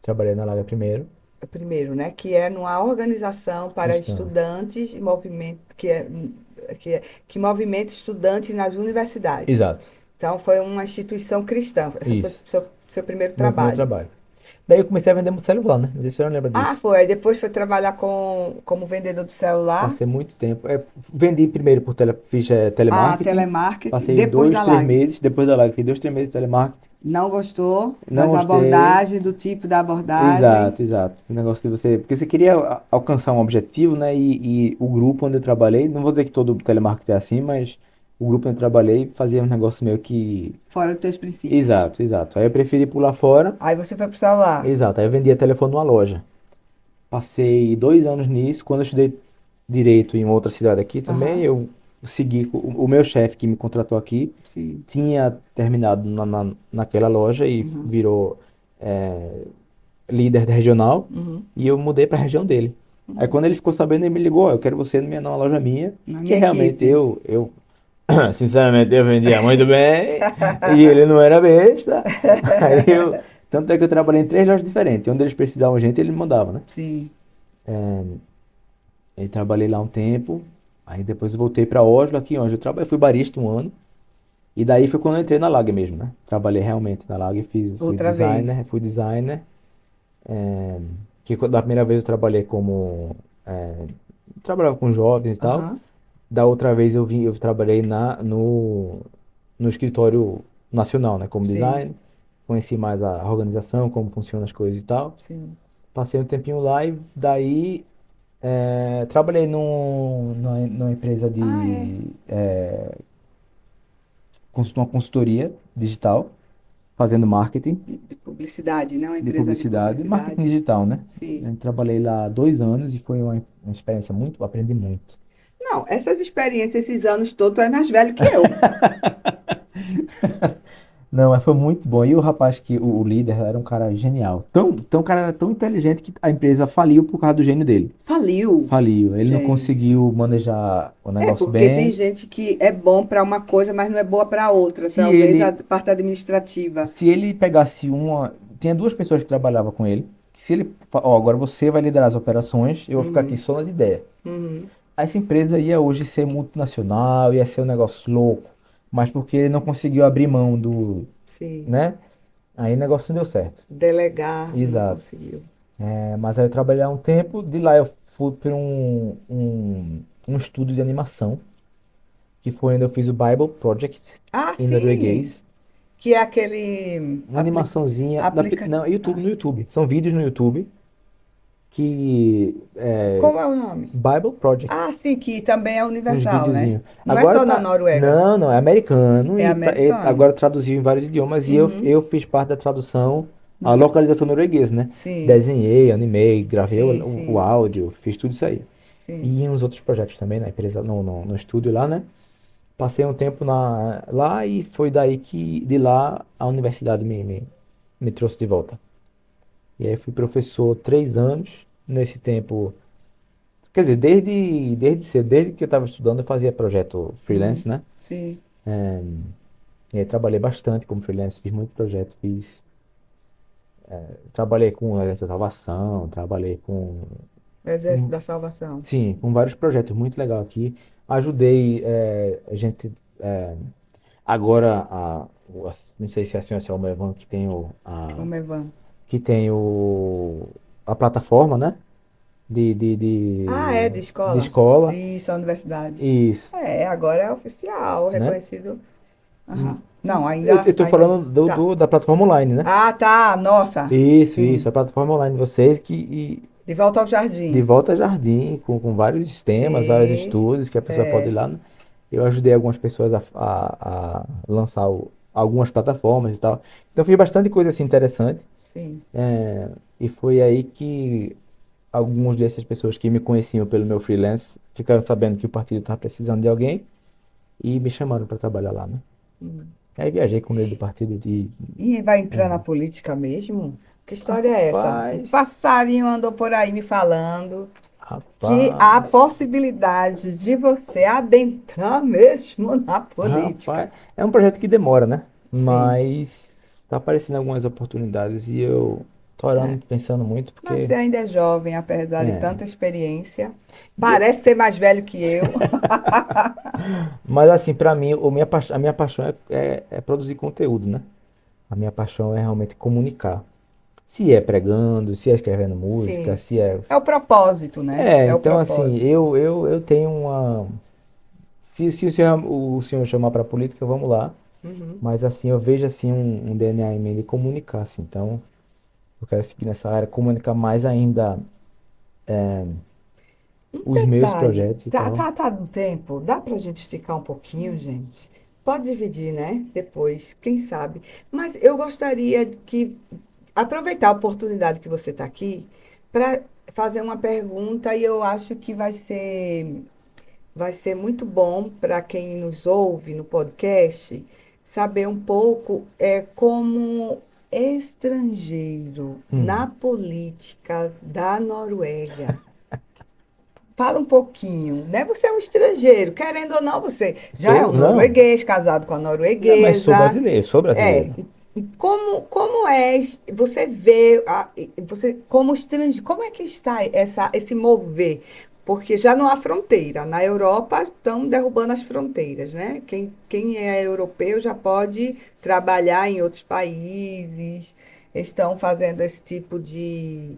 Trabalhei na Laga primeiro, Primeiro, né? Que é numa organização para cristã. estudantes e movimento, que é que movimenta estudantes nas universidades. Exato, Então, foi uma instituição cristã. Esse foi isso. seu primeiro Meu primeiro trabalho. trabalho. Daí eu comecei a vender muito celular, né? Não sei se você não lembra Ah, disso. foi. Aí depois foi trabalhar como vendedor de celular. Passei muito tempo. Vendi primeiro fiz Ah, telemarketing. telemarketing. Passei Depois da dois, três Lag. meses. Depois da Live, fiz 2, 3 meses de telemarketing. Não gostou Não das gostei. abordagens, do tipo da abordagem? Exato, exato. O negócio de você. Porque você queria alcançar um objetivo, né? E o grupo onde eu trabalhei, não vou dizer que todo telemarketing é assim, mas o grupo onde eu trabalhei fazia um negócio meio que. Fora dos teus princípios. Exato, exato. Aí eu preferi pular fora. Aí você foi pro celular. Exato. Aí eu vendia telefone numa loja. Passei 2 anos nisso. Quando eu estudei direito em outra cidade aqui também, Aham, eu segui. O meu chefe que me contratou aqui sim. tinha terminado naquela loja e Uhum, virou é, líder regional. uhum, E eu mudei para a região dele. Aí uhum. quando ele ficou sabendo, ele me ligou: "Ó, eu quero você numa loja minha." Na Que minha realmente equipe. sinceramente, eu vendia muito bem. E ele não era besta. Aí tanto é que eu trabalhei em 3 lojas diferentes. Onde eles precisavam de gente, ele me mandava, né? Sim. Aí trabalhei lá um tempo. Aí depois eu voltei para Oslo, aqui onde eu trabalhei. Fui barista um ano. E daí foi quando eu entrei na Lag mesmo, né? Trabalhei realmente na Lag, fui Outra vez. designer, é, da primeira vez eu trabalhei como, é, trabalhava com jovens e tal. Aham, Da outra vez eu trabalhei no escritório nacional, né? Como sim, designer. Conheci mais a organização, como funcionam as coisas e tal. sim. Passei um tempinho lá e daí trabalhei numa empresa Ah, é. uma consultoria digital, fazendo marketing De publicidade, né? Uma de empresa de publicidade, marketing publicidade. digital, né? Sim. Eu trabalhei lá 2 anos e foi uma experiência aprendi muito. Não, essas experiências, esses anos todos, tu é mais velho que eu. Não, mas foi muito bom. E o rapaz o líder era um cara genial. O cara era tão inteligente que a empresa faliu por causa do gênio dele. Faliu. Faliu. Ele não Gente. conseguiu manejar o É, negócio porque tem bem. gente que é bom para uma coisa, mas não é boa para outra. Se Talvez a ele, parte administrativa. se ele pegasse uma. Tinha 2 pessoas que trabalhavam com ele. Que se ele. Ó, agora você vai liderar as operações, eu vou ficar aqui Uhum, só nas ideias. uhum, Essa empresa ia hoje ser multinacional, ia ser um negócio louco. Mas porque ele não conseguiu abrir mão sim. né? Aí o negócio não deu certo. Delegar, não Exato. conseguiu. Mas aí eu trabalhei há um tempo, de lá eu fui para um estúdio de animação, que foi onde eu fiz o Bible Project, Ah, em sim. norueguês. Que é aquele Uma animaçãozinha, aplica. não, YouTube, Ah, no YouTube. São vídeos no YouTube que como é o nome? Bible Ah, Project, sim, que também é uns universal, né? videozinhos. Não é Agora só na tá, Noruega, não, não, é americano é e americano. agora traduziu em vários idiomas e eu, Uhum. eu fiz parte da tradução, a Não, localização norueguesa, né? sim, Desenhei, animei, gravei sim, o sim, áudio, fiz tudo isso aí. sim. E uns outros projetos também na empresa, no estúdio lá, né? Passei um tempo lá e foi daí que, de lá, a universidade me trouxe de volta. E aí fui professor 3 anos. Nesse tempo, quer dizer, desde cedo, desde que eu estava estudando, eu fazia projeto Uhum. freelance, né? Sim. E aí trabalhei bastante como freelance, fiz muito projeto, trabalhei com essa salvação, trabalhei Exército com, da Salvação. sim, com vários projetos muito legal aqui. Ajudei a gente agora não sei se é assim ou se é o Mevan que tem Como é Van? que tem a plataforma, né? De, de, Ah, é de, de de escola? escola. Isso, a universidade. Isso, É, agora é oficial, né? reconhecido. Hum, Aham. Não, eu tô ainda falando tá. da plataforma online, né? Ah, tá, nossa. Isso, Sim. a plataforma online de vocês De volta ao de jardim. volta a Jardim, com vários temas, vários Sim, estudos que a pessoa pode ir é, lá, né? Eu ajudei algumas pessoas a lançar algumas plataformas e tal. Então fiz bastante coisa assim interessante. sim. E foi aí que algumas dessas pessoas que me conheciam pelo meu freelance ficaram sabendo que o partido estava precisando de alguém e me chamaram para trabalhar lá, né? Hum. Aí viajei com ele do partido E vai entrar na é, política mesmo? Que história é essa? Um rapaz, passarinho andou por aí me falando que há rapaz, possibilidades de você adentrar mesmo na política. rapaz. É um projeto que demora, né? Sim. Mas está aparecendo algumas oportunidades e eu Tô É. orando, pensando muito, Mas porque você ainda é jovem, apesar de é. tanta experiência. E- Parece ser mais velho que eu. Mas assim, pra mim, a minha paixão é produzir conteúdo, né? A minha paixão é realmente comunicar. Se é pregando, se é escrevendo música, Sim. se é. É o propósito, né? É, É o então assim, propósito. eu tenho uma. Se o senhor chamar para política, vamos lá. Uhum. Mas assim, eu vejo assim um DNA em mim de comunicar, assim. Então, eu quero seguir nessa área, comunicar mais ainda Um os meus detalhe, projetos e tal. tá no tempo? Dá pra gente esticar um pouquinho, gente? Pode dividir, né? Depois, quem sabe. Mas eu gostaria que aproveitar a oportunidade que você está aqui para fazer uma pergunta e eu acho que vai ser muito bom para quem nos ouve no podcast saber um pouco como estrangeiro Hum. na política da Noruega. Fala um pouquinho, né? Você é um estrangeiro, querendo ou não, você já é um Sou, não. norueguês, casado com a Não, mas sou norueguesa. brasileiro, sou É, brasileiro. e como é, você vê, você como estrangeiro, como é que está esse mover? Porque já não há fronteira. Na Europa estão derrubando as fronteiras, né? Quem é europeu já pode trabalhar em outros países, estão fazendo esse tipo de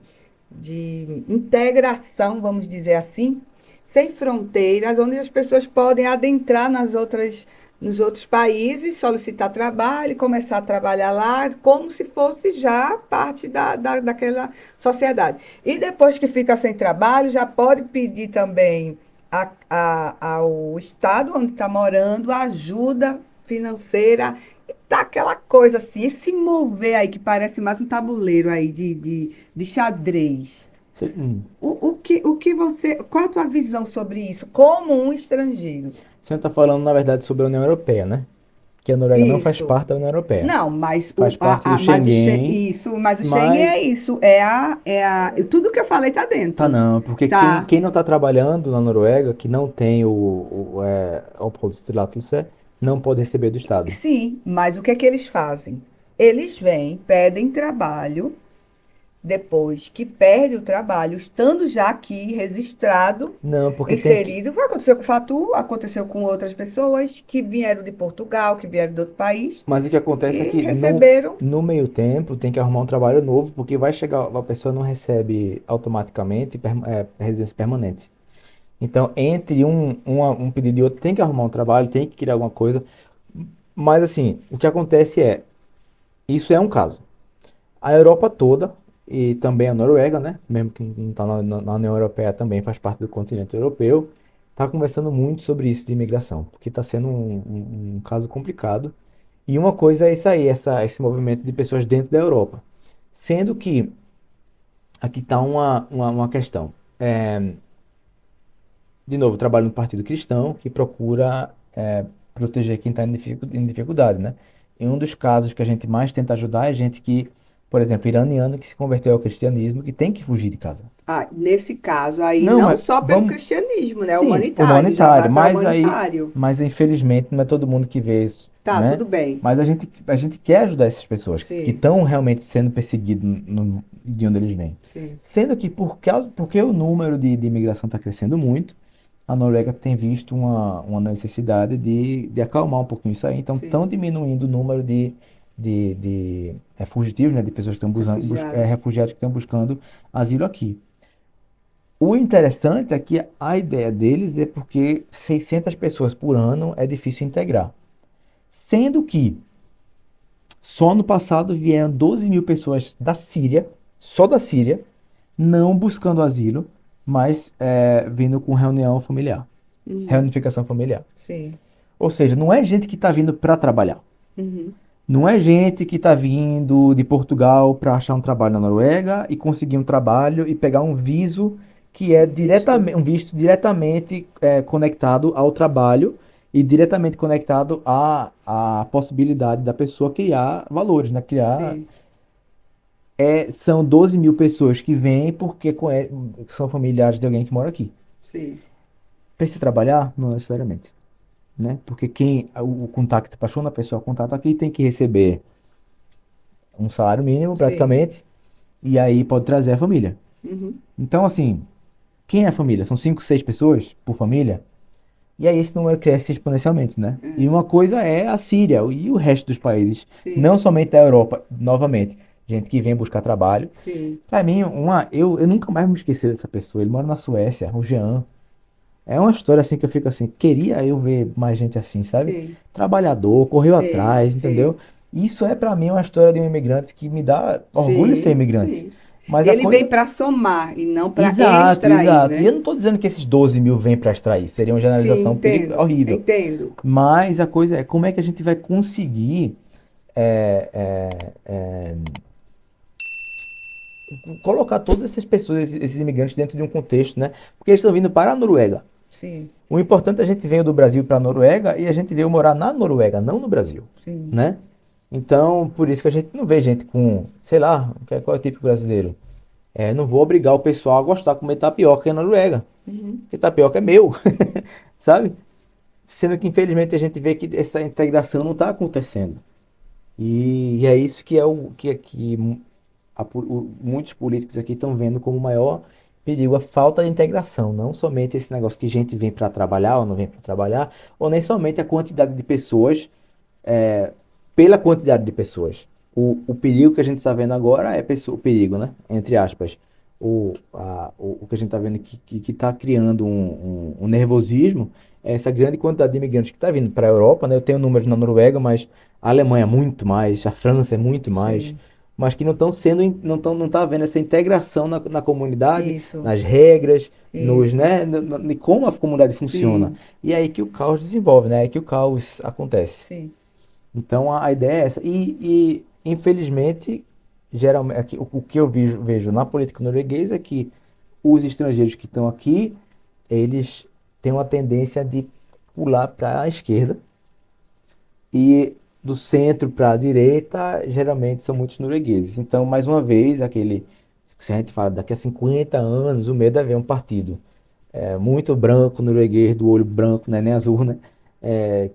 integração, vamos dizer assim, sem fronteiras, onde as pessoas podem adentrar nos outros países, solicitar trabalho, começar a trabalhar lá, como se fosse já parte daquela sociedade. E depois que fica sem trabalho, já pode pedir também ao Estado onde está morando ajuda financeira. Tá aquela coisa assim, esse mover aí que parece mais um tabuleiro aí de xadrez. Cê- hum. O que você. Qual a tua visão sobre isso, como um estrangeiro? O senhor está falando, na verdade, sobre a União Europeia, né? Que a Noruega não faz Isso. parte da União Europeia. Não, mas Faz parte do Schengen, isso, mas o Schengen mas é isso, tudo que eu falei tá tá dentro. não, porque Tá. quem não está trabalhando na Noruega, que não tem o oppholdstillatelse, não pode receber do Estado. Sim, mas o que é que eles fazem? Eles vêm, pedem trabalho, depois que perde o trabalho, estando já aqui registrado, Não, porque tem que. inserido, aconteceu com o Fatu, aconteceu com outras pessoas que vieram de Portugal, que vieram de outro país Mas o que acontece é e que receberam. no meio tempo tem que arrumar um trabalho novo, porque vai chegar, a pessoa não recebe automaticamente residência permanente. Então, entre um pedido e outro, tem que arrumar um trabalho, tem que criar alguma coisa. Mas assim, o que acontece isso é um caso. A Europa toda, e também a Noruega, né? Mesmo que não está na União Europeia, também faz parte do continente europeu, está conversando muito sobre isso de imigração, porque está sendo um caso complicado. E uma coisa é isso aí, esse movimento de pessoas dentro da Europa. Sendo que aqui está uma questão. De novo, eu trabalho no Partido Cristão, que procura proteger quem está em dificuldade, né? E um dos casos que a gente mais tenta ajudar é gente que, por exemplo, iraniano que se converteu ao cristianismo, que tem que fugir de casa. Ah, nesse caso aí, Não, não mas só pelo vamos. cristianismo, né? Sim, Humanitário, já humanitário, vai para humanitário. mas infelizmente não é todo mundo que vê isso, Tá, né? tudo bem. Mas a gente quer ajudar essas pessoas que Sim, estão realmente sendo perseguidas de onde eles vêm. sim, Sendo que porque o número de imigração está crescendo muito, a Noruega tem visto uma necessidade de acalmar um pouquinho isso aí. Então, estão sim. diminuindo o número de fugitivos, né, de pessoas que estão Refugiados. refugiados que estão buscando asilo aqui. O interessante é que a ideia deles é porque 600 pessoas por ano é difícil integrar. Sendo que só no passado vieram 12 mil pessoas da Síria, só da Síria, não buscando asilo, mas vindo com reunião familiar, Uhum, reunificação familiar. sim. Ou seja, não é gente que está vindo para trabalhar. Uhum, Não é gente que está vindo de Portugal para achar um trabalho na Noruega e conseguir um trabalho e pegar um viso que é visto. diretamente, um visto diretamente conectado ao trabalho e diretamente conectado à possibilidade da pessoa criar valores, né? Sim, São 12 mil pessoas que vêm porque são familiares de alguém que mora aqui. sim, Precisa trabalhar? Não necessariamente, né? Porque o contato, apaixona a pessoa, o contato aqui tem que receber um salário mínimo sim. praticamente e aí pode trazer a família. Uhum. Então, assim, quem é a família? São 5, 6 pessoas por família? E aí esse número cresce exponencialmente, né? E É. uma coisa é a Síria e o resto dos países, Sim, não somente da Europa, novamente, gente que vem buscar trabalho. sim, Pra mim, eu nunca mais me esqueci dessa pessoa. Ele mora na Suécia, o Jean. É uma história assim que eu fico assim, queria eu ver mais gente assim, sabe? sim, Trabalhador, correu sim, atrás, entendeu? sim, Isso é pra mim uma história de um imigrante que me dá orgulho de ser sim, imigrante. sim. Mas a Ele vem coisa. para somar e não para Exato, extrair, exato. E né? eu não tô dizendo que esses 12 mil vêm pra extrair, seria uma Sim, generalização entendo, horrível. entendo. Mas a coisa é como é que a gente vai conseguir é, é, é, colocar todas essas pessoas, esses imigrantes, dentro de um contexto, né? Porque eles estão vindo para a Noruega. Sim, O importante é a gente veio do Brasil para a Noruega e a gente veio morar na Noruega, não no Brasil, sim. né? Então, por isso que a gente não vê gente com, sei lá, qual é o tipo brasileiro? Não vou obrigar o pessoal a gostar de comer tapioca na Noruega, Uhum. porque tapioca é meu, sabe? Sendo que, infelizmente, a gente vê que essa integração não está acontecendo. E é isso que é o que muitos políticos aqui estão vendo como o maior perigo, a falta de integração. Não somente esse negócio que gente vem para trabalhar ou não vem para trabalhar, ou nem somente a quantidade de pessoas, é, pela quantidade de pessoas. O perigo que a gente está vendo agora é o perigo, né? Entre aspas. O que a gente está vendo que está criando um nervosismo é essa grande quantidade de imigrantes que está vindo para a Europa, né? Eu tenho números na Noruega, mas a Alemanha é muito mais, a França é muito mais, Sim, mas que não estão sendo, não tá havendo essa integração na comunidade, isso, nas regras, isso. né, de como a comunidade funciona. Sim, E é aí que o caos desenvolve, né? É aí que o caos acontece. sim, Então a ideia é essa. Infelizmente, geralmente, o que eu vejo na política norueguesa é que os estrangeiros que estão aqui, eles têm uma tendência de pular para a esquerda e do centro para a direita, geralmente são muitos noruegueses. Então, mais uma vez, se a gente fala daqui a 50 anos, o medo é ver um partido muito branco, norueguês, do olho branco, né, nem azul, né?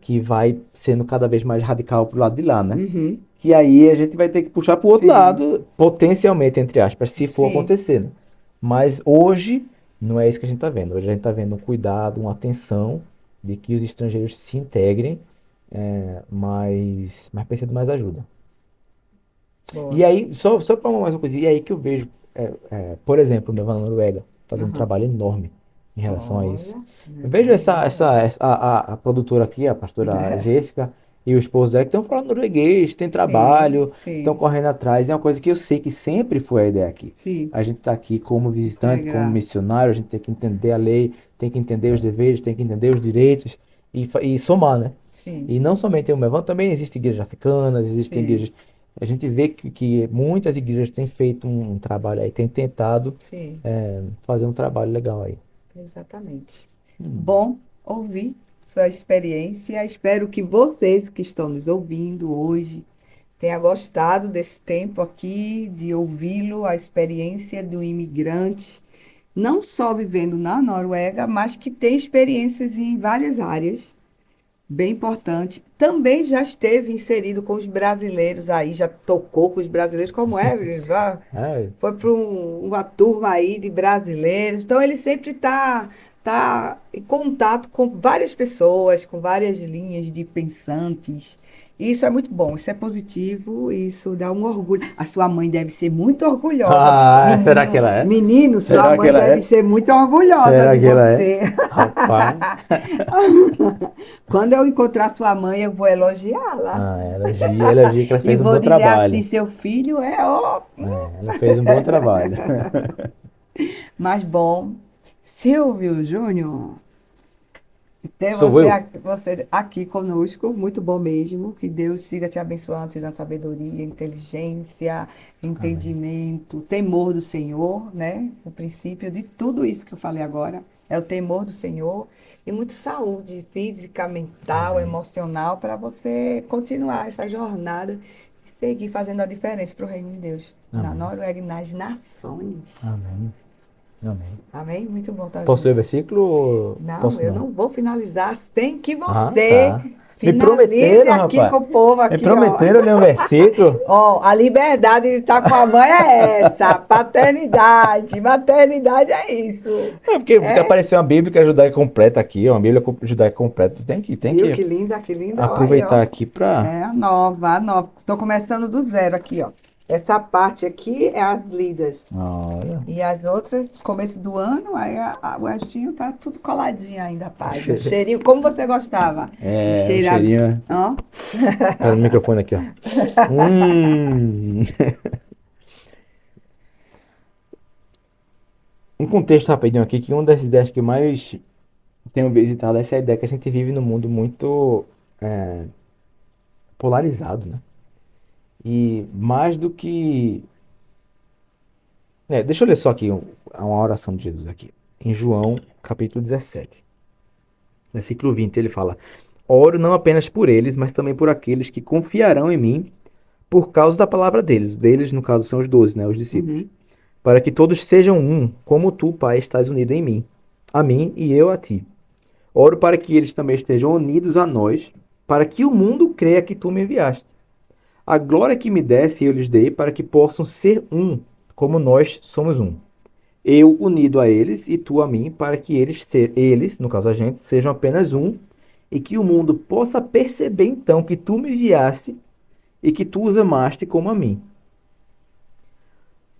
Que vai sendo cada vez mais radical pro lado de lá, né? uhum, Que aí a gente vai ter que puxar pro outro sim, lado, potencialmente, entre aspas, se for sim. acontecer, né? Mas hoje não é isso que a gente está vendo. Hoje a gente está vendo um cuidado, uma atenção de que os estrangeiros se integrem, mas precisa de mais ajuda. E Boa. aí, só para mais uma coisa, e aí que eu vejo, por exemplo, na Noruega, fazendo um Aham. trabalho enorme em relação a isso. Olha, Eu vejo legal. a produtora aqui, a pastora Jéssica, e o esposo dela, que estão falando norueguês, tem Sim, trabalho, estão sim, correndo atrás. É uma coisa que eu sei que sempre foi a ideia aqui. sim. A gente está aqui como visitante, como Integrar. missionário, a gente tem que entender a lei, tem que entender os deveres, tem que entender os direitos e somar, né? Sim, E não somente em Umevan, também existem igrejas africanas, existem sim, igrejas. A gente vê que muitas igrejas têm feito um trabalho aí, têm tentado sim. fazer um trabalho legal aí. Exatamente. Hum. Bom ouvir sua experiência. Espero que vocês que estão nos ouvindo hoje tenham gostado desse tempo aqui, de ouvi-lo, a experiência do imigrante, não só vivendo na Noruega, mas que tem experiências em várias áreas, bem importante. Também já esteve inserido com os brasileiros aí, já tocou com os brasileiros, como é? Já É, foi para uma turma aí de brasileiros. Então, ele sempre tá em contato com várias pessoas, com várias linhas de pensantes. E isso é muito bom, isso é positivo, isso dá um orgulho. A sua mãe deve ser muito orgulhosa. será que Menino, ela é? menino, sua Será que mãe ela deve é? ser muito orgulhosa Será de que ela é? você. Rapaz. Quando eu encontrar sua mãe, eu vou elogiá-la. Elogia que ela E fez um vou bom dizer assim, trabalho. seu filho é ó. Ela fez um bom trabalho. Mas bom, Silvio Júnior, ter Sou você, eu? você aqui conosco, muito bom mesmo. Que Deus siga te abençoando, te dando sabedoria, inteligência, Amém. entendimento, temor do Senhor, né? O princípio de tudo isso que eu falei agora é o temor do Senhor e muito saúde física, mental, Amém. emocional, para você continuar essa jornada e seguir fazendo a diferença para o reino de Deus, na Amém. Noruega e nas nações. Amém. Amém. Amém? Muito bom estar Posso ler o junto. versículo ou Não, posso eu não? não vou finalizar sem que Ah, você tá. Me Finalize prometeram, aqui rapaz. com o povo Me aqui, ó. prometeram ler um versículo. Ó, a liberdade de estar com a mãe é essa, paternidade, maternidade é isso. É porque É? apareceu uma Bíblia judaica completa aqui, uma Bíblia judaica completa. Tem Viu que que linda, ó, aí, aproveitar ó. aqui pra. É a nova. Estou começando do zero aqui, ó. Essa parte aqui é as lidas. Olha. E as outras, começo do ano, aí o restinho tá tudo coladinho ainda, paz. O cheirinho, como você gostava de É, o cheirar, cheirinho. ó. Pera no microfone aqui, ó. Hum. Um contexto rapidinho aqui, que uma das ideias que eu mais tenho visitado é essa ideia que a gente vive num mundo muito é, polarizado, né? E mais do que. Deixa eu ler só aqui uma oração de Jesus aqui. Em João, capítulo 17, versículo 20, ele fala: Oro não apenas por eles, mas também por aqueles que confiarão em mim por causa da palavra deles. Deles, no caso, são os 12, né? Os discípulos. Uhum. Para que todos sejam um, como tu, Pai, estás unido em mim, a mim e eu a ti. Oro para que eles também estejam unidos a nós, para que o mundo creia que tu me enviaste. A glória que me desse eu lhes dei, para que possam ser um, como nós somos um. Eu unido a eles e tu a mim, para que eles, no caso a gente, sejam apenas um, e que o mundo possa perceber então que tu me enviaste e que tu os amaste como a mim.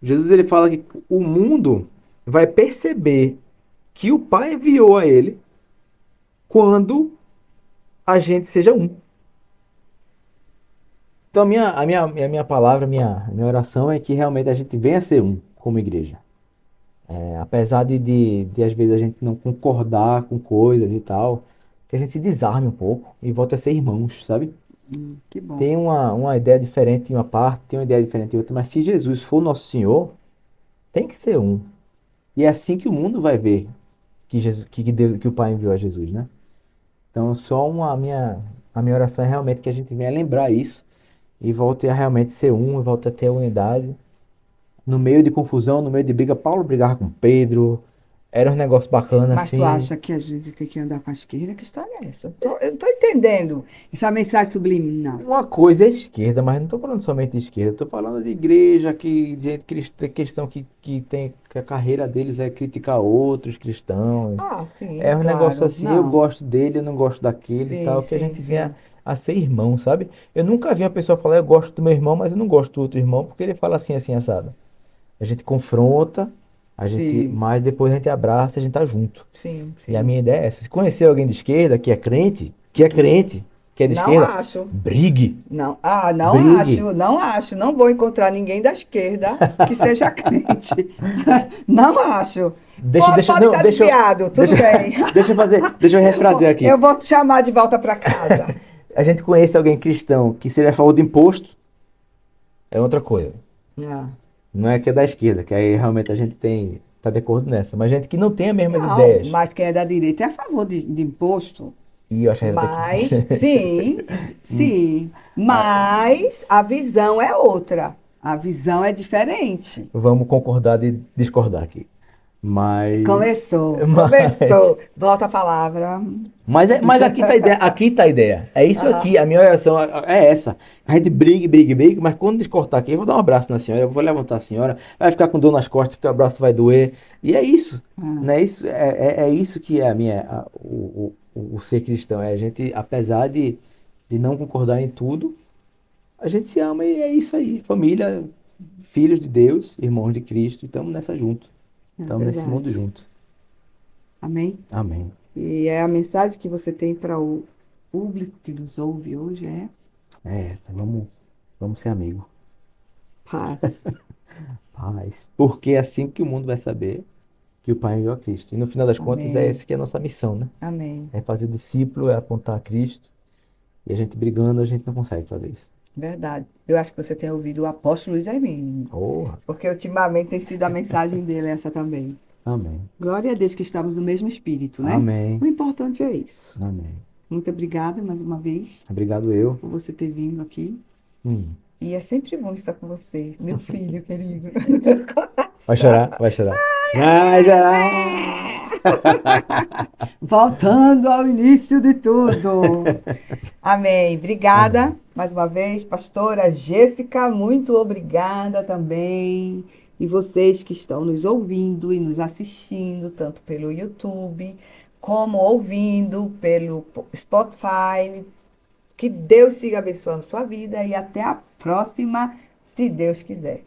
Jesus ele fala que o mundo vai perceber que o Pai enviou a ele quando a gente seja um. Então a minha palavra, a minha oração é que realmente a gente venha a ser um como igreja. Apesar de às vezes a gente não concordar com coisas e tal, que a gente se desarme um pouco e volte a ser irmãos, sabe? Que bom. Tem uma ideia diferente em uma parte, tem uma ideia diferente em outra, mas se Jesus for nosso Senhor, tem que ser um. E é assim que o mundo vai ver que, Jesus, que o Pai enviou a Jesus, né? Então, a minha oração é realmente que a gente venha lembrar isso e volte a realmente ser um, e volte a ter unidade. No meio de confusão, no meio de briga, Paulo brigava com Pedro, era um negócio bacana Mas tu assim. acha que a gente tem que andar com a esquerda? Que história é essa? Eu não tô entendendo essa mensagem subliminar. Uma coisa é esquerda, mas não estou falando somente de esquerda, estou falando de igreja, de gente questão que tem, que a carreira deles é criticar outros cristãos. Ah, sim, É um negócio claro. assim, eu Não. gosto dele, eu não gosto daquele e Sim, tal, que a sim, gente venha sim. a ser irmão, sabe? Eu nunca vi uma pessoa falar, eu gosto do meu irmão, mas eu não gosto do outro irmão, porque ele fala assim, assim, assado. A gente confronta, Sim, mas depois a gente abraça e a gente tá junto. sim, E a sim. minha ideia é essa. Se conhecer alguém de esquerda que é de Não esquerda, acho. brigue, Não, brigue. não acho. Não vou encontrar ninguém da esquerda que seja crente. Não acho. Pode Não, estar desviado, tudo deixa, bem. deixa eu refrazer aqui. Eu vou te chamar de volta para casa. A gente conhece alguém cristão que seja a favor do imposto, é outra coisa. Ah. Não é que é da esquerda, que aí realmente a gente tá de acordo nessa. Mas gente que não tem as mesmas Não, ideias. mas quem é da direita é a favor de imposto. E eu acho que a gente vai Mas, ter que. sim, sim. Mas a visão é outra. A visão é diferente. Vamos concordar de discordar aqui. Mas. Mas. Começou. Volta a palavra. Mas aqui tá a ideia. Aqui tá a ideia. É isso Aham. aqui. A minha oração é essa. A gente briga, mas quando descortar aqui, eu vou dar um abraço na senhora, eu vou levantar a senhora, vai ficar com dor nas costas, porque o abraço vai doer. E é isso. Ah, Não é isso? É isso que é o ser cristão. É a gente, apesar de não concordar em tudo, a gente se ama e é isso aí. Família, filhos de Deus, irmãos de Cristo, estamos nessa junto. é Estamos nesse mundo verdade. junto. Amém? Amém. E é a mensagem que você tem para o público que nos ouve hoje é É essa. Vamos ser amigos. paz. Paz. Porque é assim que o mundo vai saber que o Pai enviou a Cristo. E no final das contas é Amém. essa que é a nossa missão, né? Amém. É fazer discípulo, é apontar a Cristo. E a gente brigando, a gente não consegue fazer isso. Verdade. Eu acho que você tem ouvido o apóstolo Luiz Hermínio, Oh, porque ultimamente tem sido a mensagem dele essa também. amém. Glória a Deus que estamos no mesmo espírito, né? Amém. O importante é isso. Amém. Muito obrigada mais uma vez Obrigado eu. por você ter vindo aqui. Hum. E é sempre bom estar com você, meu filho querido. Vai chorar, vai chorar. Vai chorar. Voltando ao início de tudo. Amém. Obrigada Amém. mais uma vez, pastora Jéssica, muito obrigada também. E vocês que estão nos ouvindo e nos assistindo, tanto pelo YouTube, como ouvindo pelo Spotify. Que Deus siga abençoando sua vida e até a próxima, se Deus quiser.